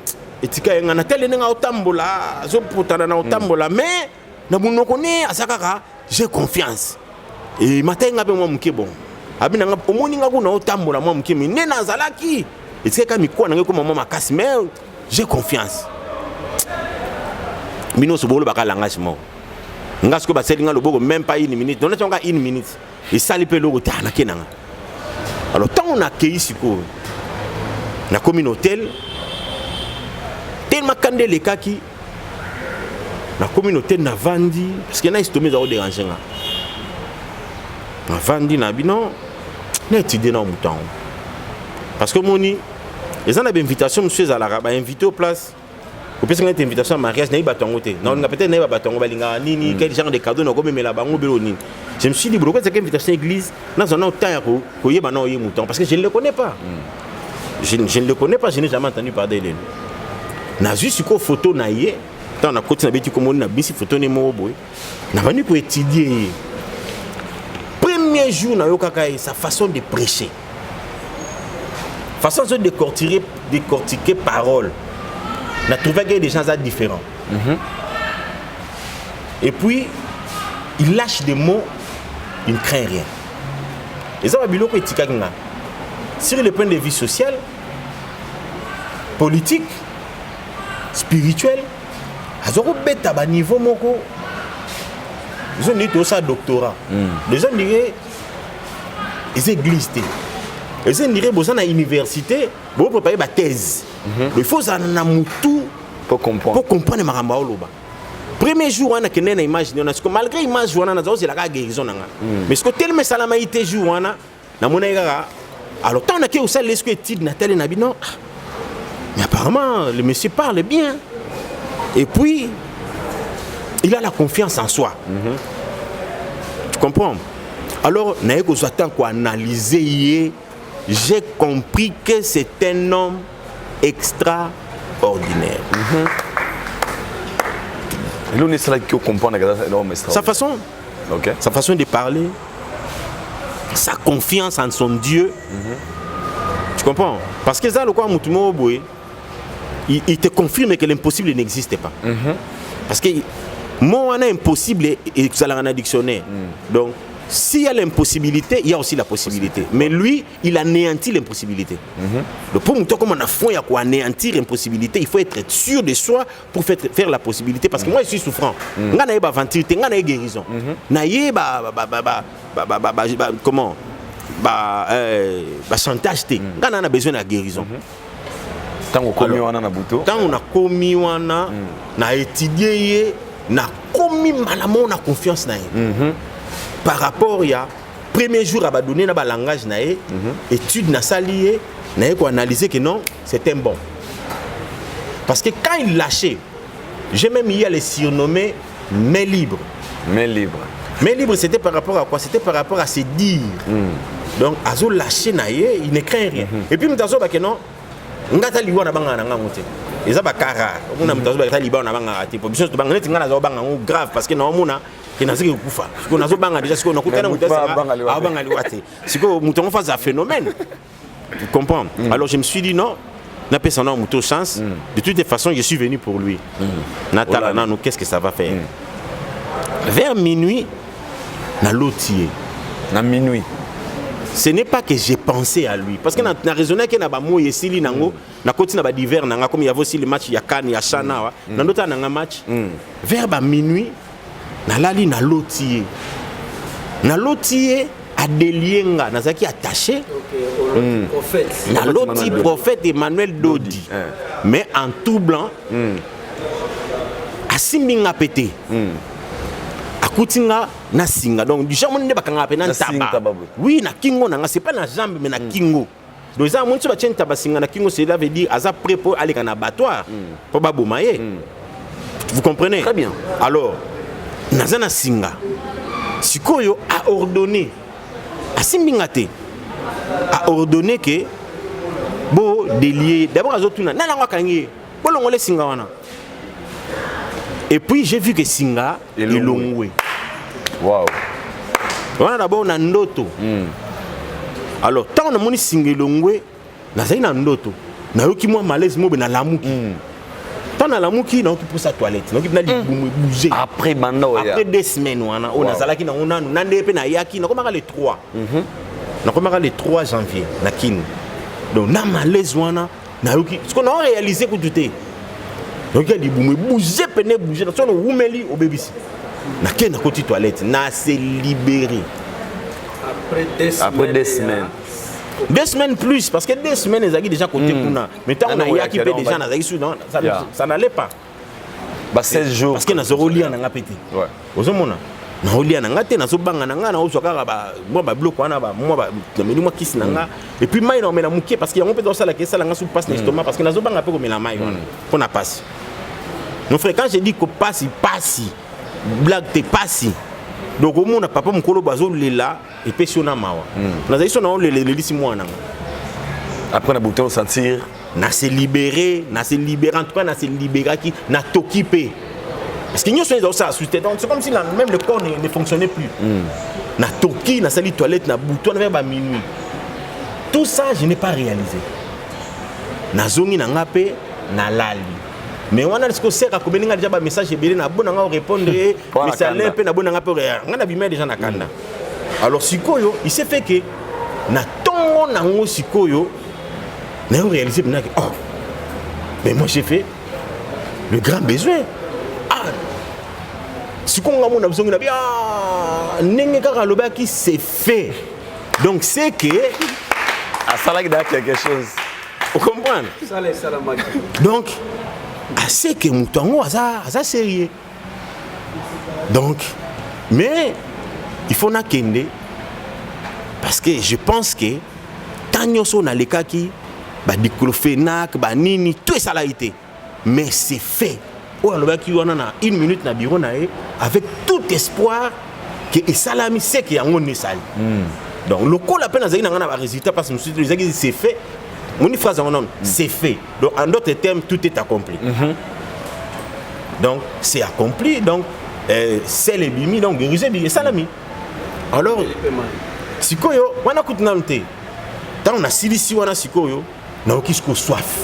etika ngana tele nga otambola zo putana na otambola mais na munoko ne asakaka j'ai confiance. Et matin ngape moi muke bon. Abina nga omoni nga kuna otambola moi muke mi ne nazalaki. Etika mikwa na ngeko mama makasi mais j'ai confiance. Bino so bolo bakala ngashimo. Ngasko ba selinga loboko même pas 1 minute. Donc on a 1 minute. Et ça les pélo na kenanga. Alors tant on a accueilli siko na communauté tellement kande les kaki la communauté n'a vendu parce qu'il y a histoire de déranger n'a vendu n'a bino n'a étudié dans mouton parce que moni les gens ont invitation monsieur Zalara ba invité aux places au plus une invitation à mariage n'a pas tangoté non peut-être n'a pas tango balinga nini quel genre de cadeau n'a comme mais la bango beloni je me suis dit pourquoi cette invitation à l'église dans un autre temps ko yeba na oye mouton parce que je ne le connais pas je ne le connais pas je n'ai jamais entendu parler de lui n'a juste une photo na yé tant na côté na beti comme on na bisi photo ne mo boy n'a venu pour étudier premier jour na yokaka sa façon de prêcher façon de décortiquer parole n'a trouvé qu'il y a des gens différents et puis il lâche des mots il ne craint rien et ça va bilo ko etika nga sur le point de vue social politique spirituel azoko beta ba niveau moko ils ont dit tout ça doctorat les gens diraient les églises les gens diraient besoin à université pour préparer ba thèse il faut ça na mutu pour comprendre maramba oloba premier jour on a que na imaginer on a que malgré image on a na c'est la guérison nga mais ce que tellement salama ité jour on a na mona ngara alors tant on a que aussi les études na télé na bino mais apparemment le monsieur parle bien et puis il a la confiance en soi tu comprends alors na eko j'attends quoi analyser j'ai compris que c'est un homme extraordinaire et l'on est là qui comprend l'homme extraordinaire sa façon de parler sa confiance en son Dieu tu comprends parce que ça le quoi mutumo boy il te confirme que l'impossible n'existe pas. Parce que moi, on a impossible et ça l'a dans le dictionnaire. Donc, s'il y a l'impossibilité, il y a aussi la possibilité. Mais lui, il anéantit l'impossibilité. Donc, pour nous, comme on a fond, il y a quoi anéantir l'impossibilité, il faut être sûr de soi pour faire la possibilité. Parce que moi, je suis souffrant. Je n'ai pas aventure, je n'ai pas guérison. Je n'ai pas comment chantage, je n'ai besoin de la guérison. Tant on a commis wana na étudié na commis malamon na confiance na par rapport à premier jour à donner na ba langage na étude na salié na ko analyser que non c'est un bon parce que quand il lâchait j'ai même eu à le surnommer main libre c'était par rapport à quoi c'était par rapport à se dire donc azo lâcher na il ne craint rien et puis m'tazo ba que non ngata liwa na banga na ngote eza bakara omuna mutazo ba liba na banga ati po biso to banga neti ngana zo banga grave parce que na omuna kina ziki kufa siko nazo banga déjà siko nakutana mutasa banga liwa te siko mutongo fa za phénomène tu comprends alors je me suis dit non n'a pas son muto chance de toutes les façons je suis venu pour lui natala nanu qu'est-ce que ça va faire vers minuit na lotier na minuit. Ce n'est pas que j'ai pensé à lui. Parce que na raisonné que na ba mo yesili nango na koti na ba divers nanga comme il y avait aussi le match ya Cannes ya Chana na ndota nanga match vers ba minuit na lali na lotier à Delienga nazaki attaché na loti prophète Emmanuel Dodi mais en tout blanc asimbinga pété Kutinga na singa donc du jamais ne bakanga pe na taba oui na kingo na c'est pas na jambe mais na kingo donc ça mon tu ba tient taba singa na kingo cela veut dire aza prêt pour aller en abattoir pour ba bomaye vous comprenez très bien alors nazana singa sikoyo a ordonné a simbingate a ordonné que bo délier d'abord azotuna na nga kangi bo longole singa wana et puis j'ai vu que singa elongwe. Wow. On a d'abord un ndoto. Alors tant on a moni singa elongwe, na zai na ndoto. Na yoki moi malaise mo na lamuki. Tant na lamuki na yoki pour sa toilette. Na yoki na bouger. Après bando ya. Après 2 semaines wana on a zalaki na ona na ndepe na yaki na komaka le 3. Na komaka le 3 janvier na kin. Donc na malaise wana na yoki ce qu'on a réalisé que tout est donc il dit bouger peine bouger dans son oumeli au bébé na ken na côté toilette na se libérer après 2 semaines 2 semaines plus parce que 2 semaines ils ont déjà côté kuna mais tant on a yaki pe déjà na ça n'allait pas 16 jours. Parce que nous avons lié à la pété. Ouais. Vous avez na olia na ngate na sobanga na nga na oswaka ba moi ba bloc wana ba moi ba meli moi kisi na nga et puis mai na omela mukie parce que yango pe do sala ke sala nga sous passe l'estomac parce que na zobanga pe ko mela mai wana pour na passe. Mon frère quand je dis que passe blague te passe donc au monde papa mukolo bazo lela et pe sona mawa na zaïso na on le lisi moi na après on a bouton sentir na se libérer en tout cas na se libérer qui na t'occuper. Parce que nous sommes ça, c'est comme si même le corps ne fonctionnait plus. Na toki, na sali toilette, na bouton, na minuit. Tout ça, je n'ai pas réalisé. Na zongi na ngape, na lali. Mais on a ce que c'est à combien déjà un message et na bon nga répondre message un peu na bon nga pe on a bimé déjà na kanda. Alors sikoyo, il s'est fait que na tongo na ngo sikoyo na réalisé que oh. Mais moi j'ai fait le grand besoin. Si on a besoin de bien, qui c'est fait. Donc c'est que ça là il y a quelque chose. Vous comprenez? Donc c'est que moutongo ça sérieux. Donc mais il faut n'attendre parce que je pense que tant que on a les cas qui ba diclofénac ba nini tout ça l'a été mais c'est fait. On a une minute na bureau avec tout espoir que salami sait qu'il y a un sali. Donc le coup la peine à résultat parce que c'est fait. Mon phrase c'est fait. Donc en d'autres termes tout est accompli. Donc c'est accompli donc c'est les bimi donc guérisé salami. Alors sikoyo wana kutunamte. Tant on a silisi wana sikoyo na okisko soif.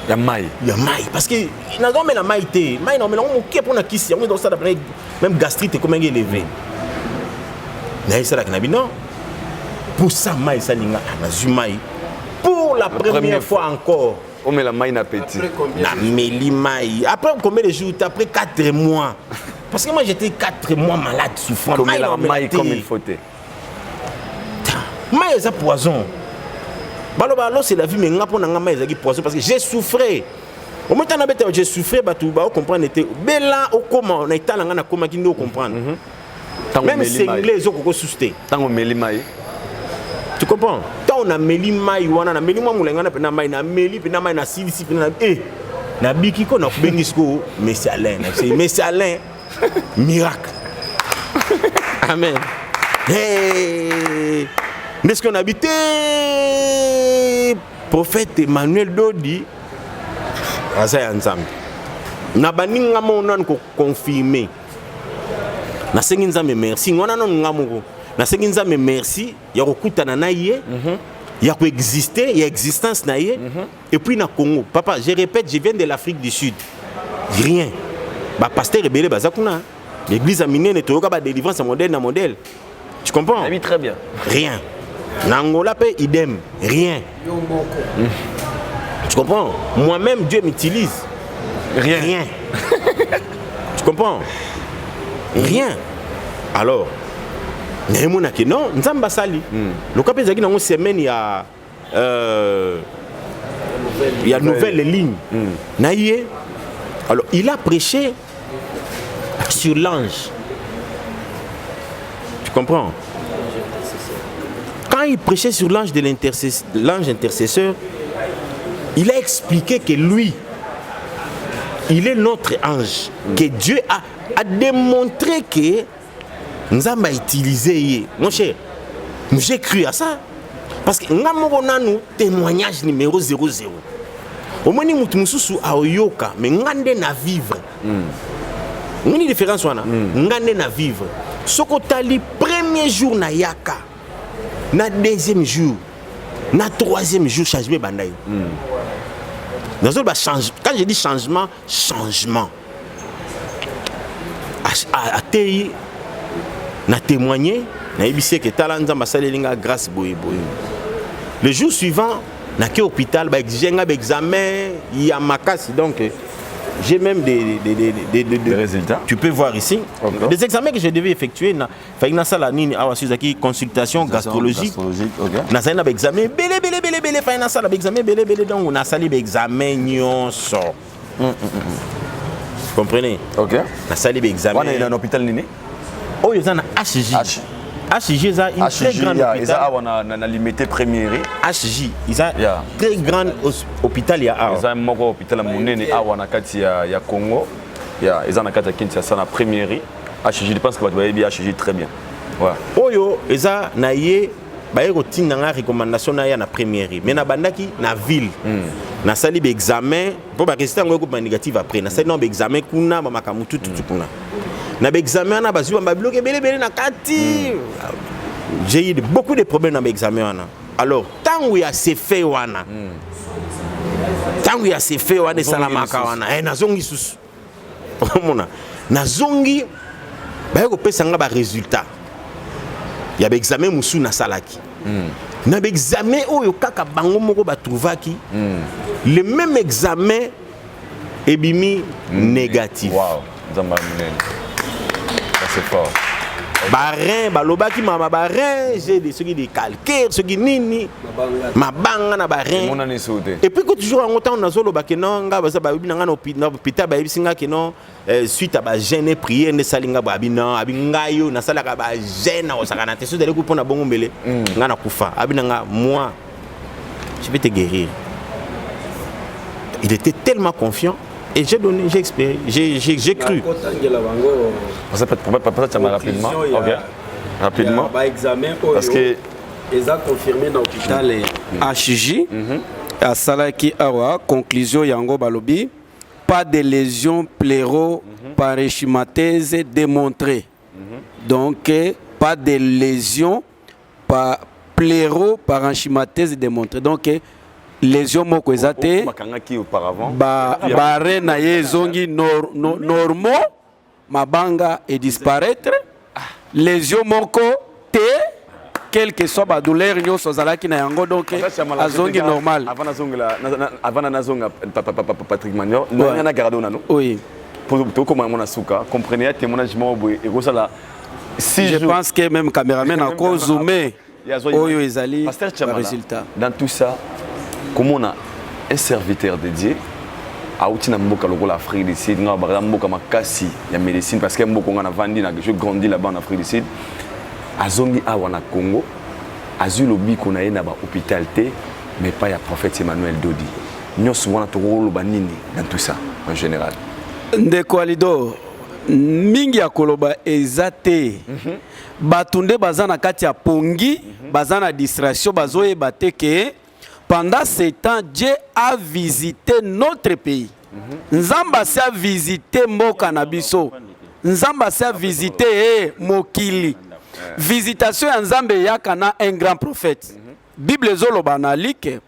Il y a maï parce que n'a pas la maï té maï non mais on qui pour na kisi on dans ça même gastrite comment élevé na ça la non pour ça maï ça linga na zumaï pour la première fois encore on met la maï na petit na meli maï après combien de jours après 4 mois parce que moi j'étais 4 mois malade souffrant comme la maï comme il faut maï ça poison. Balo c'est la vie mais ngapo na ngama ezaki poisson parce que j'ai souffert. Au moment où j'ai souffert ba tout ba comprendre était bela au comment na itala ngana koma ki ndo comprendre. Même c'est anglais oko souster. Tango meli mai. Tu comprends? Tant on a meli mai wana na meli mwa mulenga na mai na meli na mai na silisi na na biki ko na bengisko Monsieur Alain. C'est Monsieur Alain miracle. Amen. Hey. N'est-ce qu'on habitait prophète Emmanuel Dodi asa ensemble na baninga monan ko confirmer na sengi nzambe merci ngona non ngamuko na sengi nzambe merci ya kokutana na ye ya ko exister ya existence na ye et puis na Congo papa je répète je viens de l'Afrique du Sud rien ba pasteur rebelle bazakuna l'église a miné ne toyoka ba délivrance modèle na modèle tu comprends oui très bien rien Nangola pe idem, rien. Tu comprends? Moi-même, Dieu m'utilise. Rien. Tu comprends? Rien. Alors, non, Nzamba Sali. Le cap est dans une semaine, il y a nouvelle ligne. Naïe. Alors, il a prêché sur l'ange. Tu comprends? Quand il prêchait sur l'ange de l'ange intercesseur, il a expliqué que lui, il est notre ange, que Dieu a démontré que nous avons utilisé. Mon cher, j'ai cru à ça. Parce que nous avons un témoignage numéro 00. Au moins, nous avons un yoka, mais nous avons à vivre. Nous avons une différence. Nous avons à vivre. Ce qu'on a dit, premier jour, na yaka. Na deuxième jour, na troisième jour, changement bandaï. Quand je dis changement, à témoigner, na témoigner, na ibisé que talanda masalélinga grâce boy. Le jour suivant, na ke hôpital, ba exiger un examen, il y a ma casse donc. J'ai même des résultats. Tu peux voir ici. Okay. Des examens que je devais effectuer. Il y a une consultation gastrologique. Il y a un examen. comprenez? OK. Na sali examen. On est dans l'hôpital nini? Oh, ils ont HJ. HJ ils ont une très grande hôpital. Ils ont limité première. HJ ils ont très grand hôpital ya. Ils ont un hôpital monene awa na kati ya Congo. Ya ils ont na kati ya Kinshasa na première. HJ je pense que va bien HJ très bien. Ouais. Oyo ils ont na ye baye ko tinga nga recommandation na ya na première. Mais na bandaki na ville. Na sali examen pour ba résultat ngo ko négatif après. Na sali no examen kuna ba makamutu tutu kuna. Na examen na bazu ba bloqué belé na kati. J'ai eu beaucoup de problèmes dans l'examen. Alors, tant où il y a ces faits, tant où il y a ces faits, on est salamaka, on a zongi sous. Na zongi, bah il peut s'engager résultat. Il y a examen musu na salaki. Na examen où il kaka bango moko ba trouvaki. Le même examen est bimi négatif. Wow, ça c'est fort. Barin, balobaki mama barin, j'ai des ceux qui des calcaires, ceux qui nini, mabanga na barin. Et puis quand toujours en temps on a solo bakeno nga baza ba bina na hôpital ba bisinga keno suite à ba gêne prière ne salinga ba bina abinga yo na sala ka ba gêne o sakana te so de ko pona bongo mbele nga na kufa abina nga moi je vais te guérir. Il était tellement confiant. Et j'ai donné, j'ai expérimenté, j'ai cru. Peut-être ça m'a rapidement. Ok. Rapidement. Parce que ils ont confirmé dans l'hôpital HJ à Salaki Awa, conclusion Yango Balobi, pas de lésions pleuro-parenchymateuses démontrées. Donc, pas de lésions pleuro-parenchymateuses démontrées. Donc, lésions moko ezate bare na ye zongi normaux mabanga et disparaître lésions moko te quel que soit ba douleur nyoso zalaki na yango donc azongi normal avant na zonga Patrick Magnon no na garado nano oui pour to comme mon asuka comprenez témoignage mo boy et ça là si je pense que même caméraman a ko zoomer oyo ezali résultat dans tout ça. Comment on a un serviteur dédié à outil mboka lokola Afrique du Sud, nga ba mboka makasi ya médecine parce que mboka nga na vandi na je grandi là-bas en Afrique du Sud. Azongi awa na Congo, azu lobi kona ye na ba hôpital te mais pas ya prophète Emmanuel Dodi. Nyos wana to rolo banini dans tout ça en général. Ndeko Alido mingi ya koloba ezate. Batunde bazana kati ya pongi, bazana distraction bazoye bateke. Pendant ce temps, Dieu a visité notre pays. Nzamba a visité Mboka Nabiso. Nzamba a visité Mokili. Visitation à Nzambe Yakana, un grand prophète. Bible Zolo Banalik,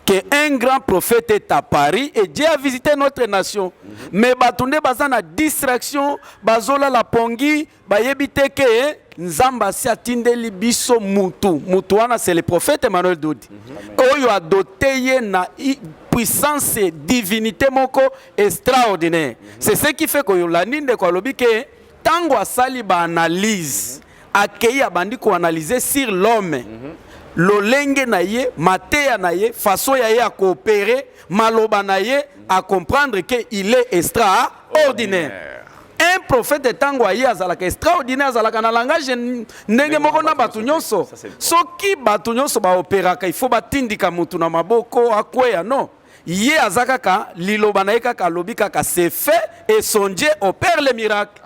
que un grand prophète est à Paris et Dieu a visité notre nation. Mais Batunde Bazana distraction, Bazola la Pongi, Bayebite ke. Nzamba si atindeli biso mutu wana c'est le prophète Emmanuel Dodi oyo a doté na puissance divinité moko extraordinaire c'est ce qui fait que yolandinde ko lobi ke tango asali ba analyse akei abandi ko analyser sur l'homme lolenge na ye mateya na ye façon ya ye a coopérer maloba na ye à comprendre que il est extraordinaire. Un prophète tango ayi azalaka extraordinaire azalaka na langage ndenge moko na batu nyonso soki batu nyonso ba opéraka il faut batindika mutu na maboko akweya non ye azakaka liloba na kaka lobi kaka c'est fait et son Dieu opère les miracles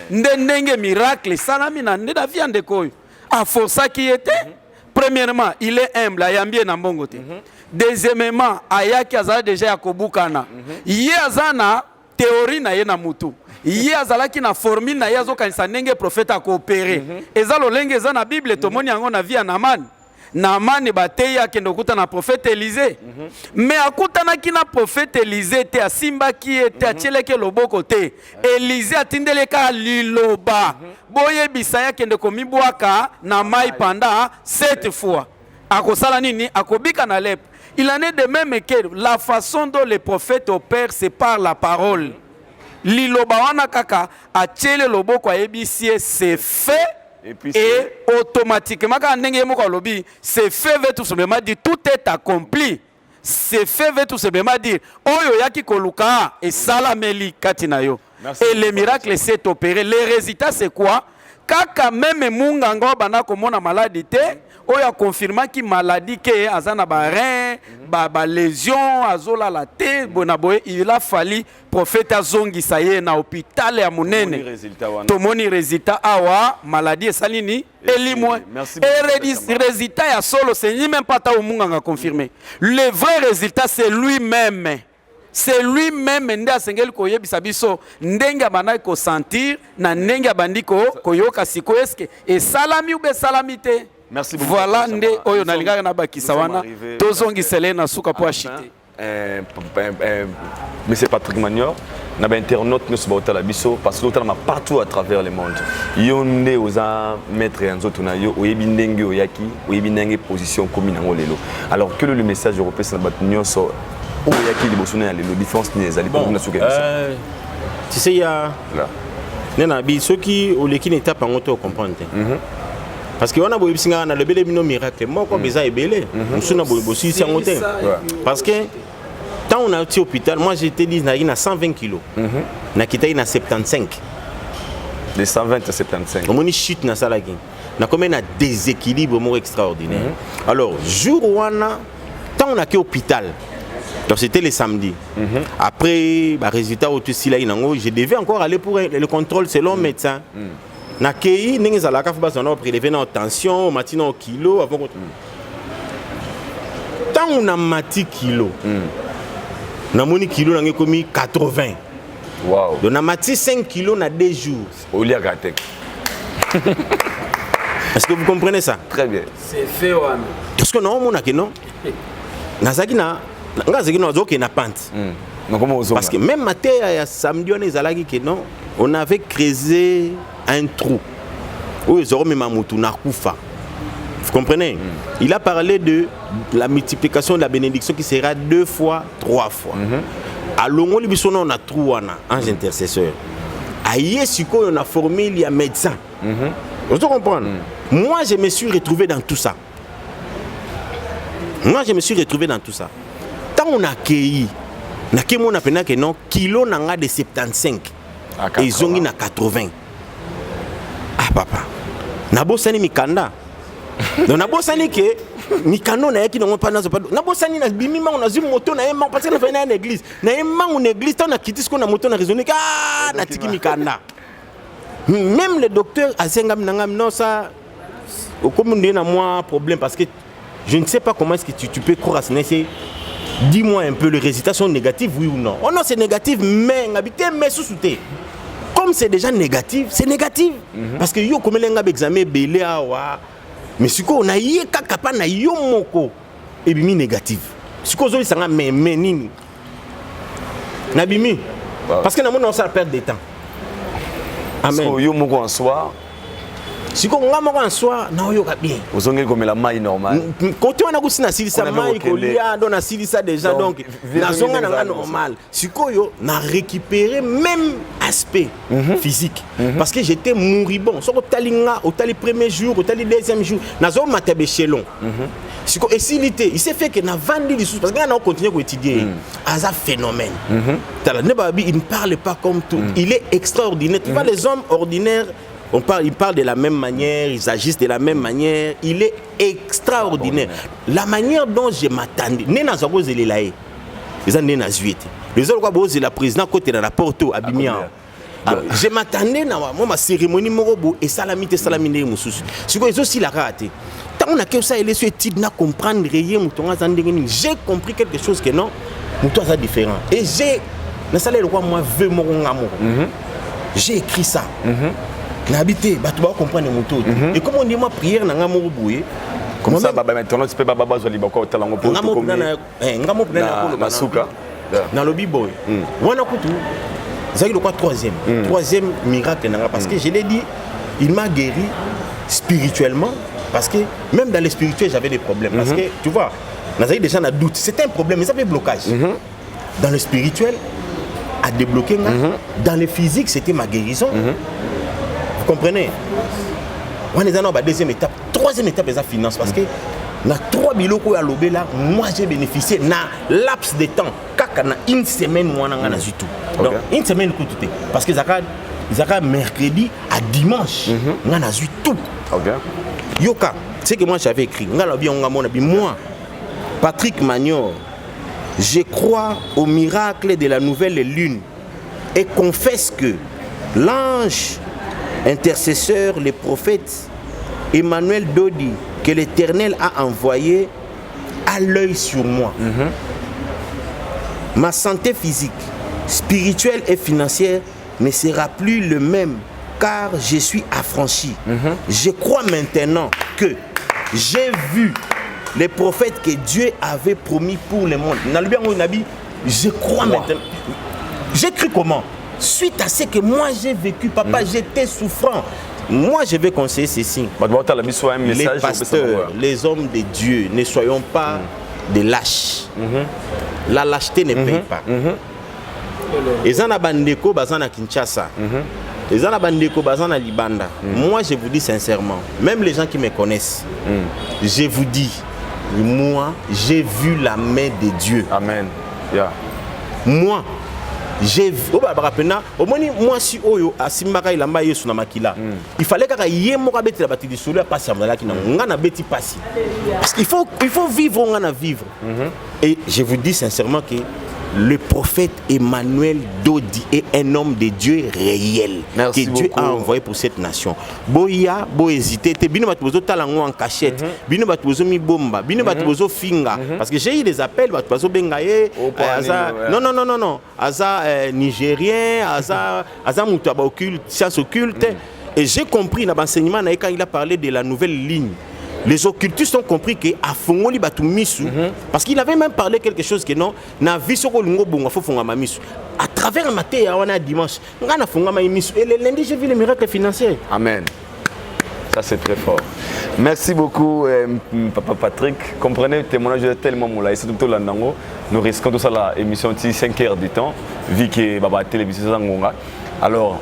ndenge miracle salami na ndeda viande koyo a força qui était premièrement il est humble ayambie na mbongo te deuxièmement ayaki azala déjà ya kobukana ye azana théorie na ye na mutu Yé azalaki na formule na yazo kanisa nenge prophète a coopéré. Eza lolenge eza na Bible tomoni yango na vie ya Naman. Naman bateya kendo kuta na prophète Élisée. Mais akutana ki na prophète Élisée te asimba ki ete atieleke loboko te. Élisée atindeleka liloba. Boye bisaya kende komibwaka na mai pendant 7 fois. Akosala nini akobika na lep. Il en est de même que la façon dont les prophètes opèrent c'est par la parole. Liloba wana kaka atiele loboko ayebisie c'est fait et automatiquement quand ndenge moko lobi c'est fait veut tout simplement dit tout est accompli c'est fait veut tout simplement dire oyo yaki koluka et salameli katina yo. Et le miracle s'est opéré. Le résultat c'est quoi? Kaka même mungango bana komona maladie te oyo confirma ki maladie ke azana ba rein ba lésion azola la te bona boye il a fallu prophète azongi saye na hôpital ya munene to moni résultat awa maladie salini elimwe et résultat ya solo c'est ni même pas ta munganga confirmé. Le vrai résultat c'est lui-même. C'est lui-même nde asengeli koyebisa biso ndenge bana ko sentir na ndenge bandi ko koyoka siko eske et salami ou be salamité. Merci beaucoup. Voilà nde oyo nalingaka na bakisa wana tozongi selena suka po achiter. Monsieur Patrick Magnor, na ba internaute nous ba otala biso parce que otala partout à travers le monde. Yonde oza maître yanzoto na yo oyebi ndenge oyaki oyebi ndenge position commune ngo lelo. Alors que le message européen na bat nyonso oyaki liboso na lelo différence ni ezali pour na suka biso. Tu sais il y a nena bi soki oleki na étape ngo to comprendre. Parce que on a beau na le belé bino miracle moko beza ebele musuna boy bosi sango te parce que quand on a été au hôpital moi j'étais dit na 120 kilos na kita na 75 de 120 à 75 on moni chute na salaki na comme un déséquilibre mo extraordinaire. Alors jour wana quand on a été au hôpital donc c'était le samedi après bah résultat au tout là je devais encore aller pour le contrôle selon médecin. Na kei ndenge zalaka fa bazana prélever na tension matina au kilo avant tant on a mati kilo na moni kilo na komi 80. Wow. Donc na mati 5 kilos na 2 jours au lia gatek. Est-ce que vous comprenez ça? Très bien. C'est fait wana. Parce que non mona ke non nazaki na ngazaki na zoke na pente. Parce que même matin ya samedi on ezalaki ke non on avait creusé un trou où ils auront même Mamoutou Nakoufa. Vous comprenez? Il a parlé de la multiplication de la bénédiction qui sera 2 fois, 3 fois. À Longo Libisono, on a trou ange intercesseur. À Yesiko, on a formé il y a médecin. Vous comprenez? Moi, je me suis retrouvé dans tout ça. Moi, je me suis retrouvé dans tout ça. Tant on a accueilli, on a appelé que non, kilo nanga de 75 et ils ont eu 80. Ah papa, nabosani mikanda. Donc nabosani que mikando na yaki n'ont pas dans pas. Nabosani na bimima on a vu moto na ema parce que na fait na église. Na ema une église tant na quitté ce qu'on a moto na raisonné ah na tiki mikanda. Même le docteur Azengam nangam non ça comme on dit na moi problème parce que je ne sais pas comment est-ce que tu peux croire à ce n'est. Dis-moi un peu les résultats sont négatifs oui ou non. Oh non c'est négatif mais habité mais sous-souté. Comme c'est déjà négatif, c'est négatif. Parce que yo comme l'enga examen belé awa mais si on a yé kakapa na yo moko et bimi négatif. Si ko zo sanga mais nini. Na bimi. Parce que na mona on ça perdre de temps. Amen. Yo moko en soi si ko nga moko en soi na yo ka bien. Ozongeli comme la maille normale. Côté on a gosi na silisa maille ko lia don na silisa déjà donc na zonga na normal. Si ko yo na récupérer même aspect physique parce que j'étais moribond. So talinga au tali premier jour, au tali deuxième jour, na zo matabe chelon. Si ko esilité, il s'est fait que na vandi les sous parce que on continue à étudier. As un phénomène. Il ne parle pas comme tout. Il est extraordinaire. Tu vois les hommes ordinaires ils parlent de la même manière, ils agissent de la même manière. Il est extraordinaire. La manière dont je m'attendais. Nena Zaboz et Lelaé. Ils ont Nena Zuete. Les autres Zaboz et la présidente côté dans la Porto à Bimian. Je m'attendais à ma cérémonie Morobo et Salamité Salamine Moussous. C'est quoi ils ont aussi la raté. Tant on a que ça, il est sur étude na comprendre rien. J'ai compris quelque chose que non. Mouton ça différent. Et j'ai. Moi veux j'ai écrit ça. N'habité, bah tu vas comprendre mon tout. Et comme on dit moi prière n'a pas boué. Comme ça baba maintenant tu peux baba bazoli bako talango pour tout comme na suka na lobby boy. Wana kutu. Ça il quoi troisième miracle parce que je l'ai dit, il m'a guéri spirituellement parce que même dans le spirituel j'avais des problèmes parce que tu vois, Nazaï déjà na doute, c'était un problème, mais ça fait blocage. Dans le spirituel à débloquer dans le physique c'était ma guérison. Vous comprenez? On est dans la deuxième étape, troisième étape, c'est la finance parce que na 3 biloko ya lobela moi j'ai bénéficié na laps de temps kaka na une semaine moi na ngana tout. Donc une semaine tout parce que zaka mercredi à dimanche ngana tout. OK. Yoka, c'est que moi j'avais écrit ngala bien moi Patrick Magnor, je crois au miracle de la nouvelle lune et confesse que l'ange intercesseur, le prophète Emmanuel Dodi, que l'Éternel a envoyé, a l'œil sur moi. Ma santé physique, spirituelle et financière ne sera plus le même car je suis affranchi. Je crois maintenant que j'ai vu les prophètes que Dieu avait promis pour le monde. Je crois maintenant. J'ai cru comment? Suite à ce que moi j'ai vécu, papa, j'étais souffrant. Moi je vais conseiller ceci. Les pasteurs, les hommes de Dieu, ne soyons pas des lâches. La lâcheté ne paye pas. Les gens bandeko bazana Kinshasa. Les gens bandeko bazana Libanda. Moi je vous dis sincèrement, même les gens qui me connaissent, je vous dis, moi j'ai vu la main de Dieu. Amen. Yeah. Moi j'ai vu moi si oyo asimbaka ilamba Yesu na makila. Il fallait que yemo kabeti la bati solo passer dans ki na ngana beti passer. Parce qu'il faut vivre ngana vivre. Et je vous dis sincèrement que le prophète Emmanuel Dodi est un homme de Dieu réel. Merci que Dieu beaucoup. a envoyé pour cette nation. Boya, bo hésiter, te bino batuzo talango en cachette, bino batuzo mi bomba, bino batuzo finga. Parce que j'ai eu des appels, batuzo bengaye, non, aza nigérien, aza mutaba occulte, science occulte. Et j'ai compris dans l'enseignement quand il a parlé de la nouvelle ligne. Les occultistes ont compris que à Fongoli Batumisu, parce qu'il avait même parlé quelque chose que non, na visoko lungo bonga fo fonga mamisu. À travers ma tête, on a dimanche, on a fonga mamisu. Et le lundi, j'ai vu les miracles financiers. Amen. Ça c'est très fort. Merci beaucoup, Papa Patrick. Comprenez, le témoignage est tellement moula. Et c'est tout le temps, nous risquons tout ça la émission de 5 heures du temps, vu que Baba télévision Zangonga. Alors,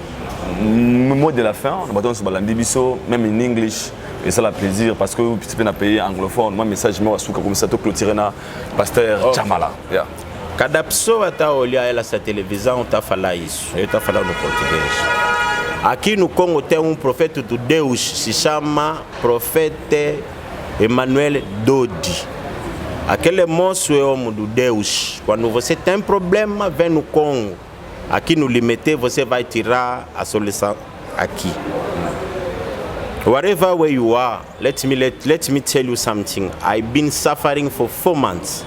le mot de la fin, on va sur Balandibiso, même en English. Et ça la plaisir parce que tu peux payer anglophone. Moi, message, moi, comme ça, tu clôturer na pasteur Chamala. Yeah. Kadapso ata olia ela sa télévision, on t'a fallu isso. On t'a fallu no portugais. Aqui no Congo tem prophète de Deus, se chama prophète Emmanuel Dodi. Aquele moço é homem de Deus. Quando você tem problema, vem no Congo. Aqui no Limete, você vai tirar a solução aqui. Wherever where you are, let me tell you something. I've been suffering for 4 months.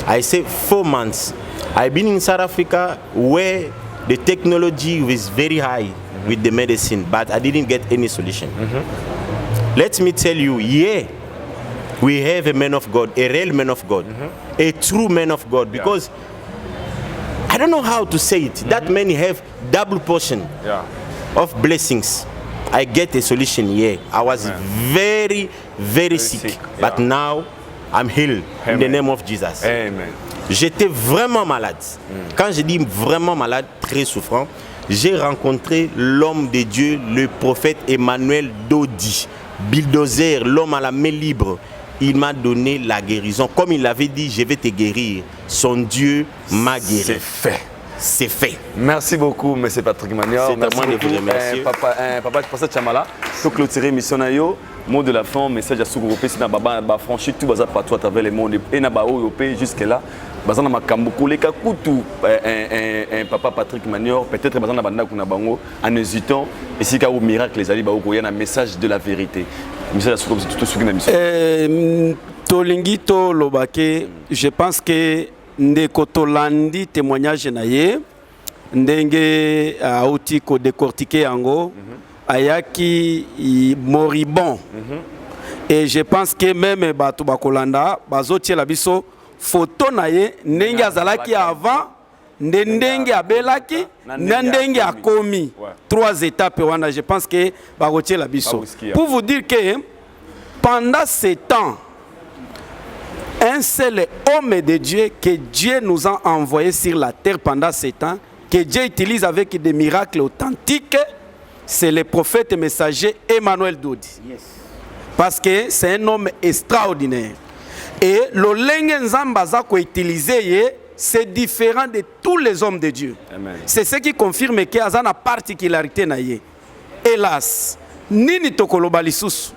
I say 4 months. I've been in South Africa where the technology was very high with the medicine, but I didn't get any solution. Let me tell you, yeah, we have a man of God, a real man of God, a true man of God, because I don't know how to say it. That man have double portion of blessings. I get a solution here. I was very, very sick. But now, I'm healed in the name of Jesus. Amen. J'étais vraiment malade. Quand je dis vraiment malade, très souffrant, j'ai rencontré l'homme de Dieu, le prophète Emmanuel Dodi, bulldozer, l'homme à la main libre. Il m'a donné la guérison. Comme il avait dit, je vais te guérir. Son Dieu m'a guéri. C'est fait. C'est fait. Merci beaucoup, M. Patrick Magnor. C'est à moi de vous remercier. Papa Chamala, pour clôturer l'émission, mot de la fin, message à Sougouropé, c'est na franchi tout bazar partout à travers le monde. Et na ba Europé jusque-là, bazar na makambuku les kakutu Papa Patrick Magnor, peut-être bazar na banda kuna bango en hésitant et si ka au miracle les ali ba ko un message de la vérité. Message à Sougouropé tout ce qui na mission. Tolingi to lobake, je pense que ndeko tolandi témoignage na ye ndenge auti ko décortiquer yango ayaki moribond et je pense que même bato bakolanda bazotie la biso photo na ye ndenge azalaki avant ndenge abelaki ndenge akomi 3 étapes wana. Je pense que barotie la biso pour vous dire que pendant ces temps un seul homme de Dieu que Dieu nous a envoyé sur la terre pendant ces temps, que Dieu utilise avec des miracles authentiques, c'est le prophète et messager Emmanuel Dodi. parce que c'est un homme extraordinaire. Et le lenge nzamba za ko utiliser c'est différent de tous les hommes de Dieu. C'est ce qui confirme que azana particularité na ye. Hélas, nini tokoloba lisusu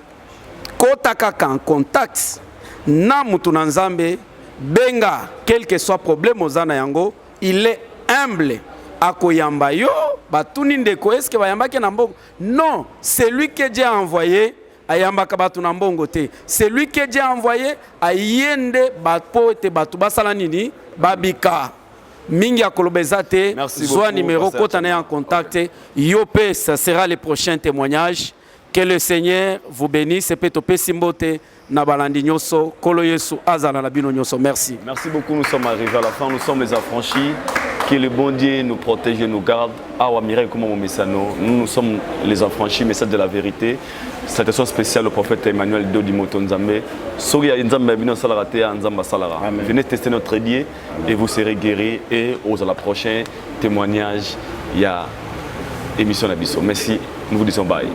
kota kaka en contact na mutu na nzambe benga quel que soit problème ozana yango, il est humble akoyamba yo batuni ndeko est-ce que bayamba ke na mbongo? Non, c'est lui que Dieu a envoyé ayamba ka batu na mbongo te. C'est lui que Dieu a envoyé ayende bapo te batu basala nini babika mingi akolobeza te. Soit numéro kota na en contact yope, ça sera le prochain témoignage. Que le Seigneur vous bénisse et peut-être simbote na balandi nyoso kolo Yesu azala na bino nyoso. Merci. Merci beaucoup, nous sommes arrivés à la fin, nous sommes les affranchis. Que le bon Dieu nous protège et nous garde. Awa Mireille comme mon messano, nous sommes les affranchis, message de la vérité. Salutation spéciale au prophète Emmanuel Dodi Motonzambe. Soria Nzambe bino salarate Nzamba salara. Venez tester notre Dieu et vous serez guéris et aux à la prochaine témoignage. Il y a émission Nabiso. Merci, nous vous disons bye.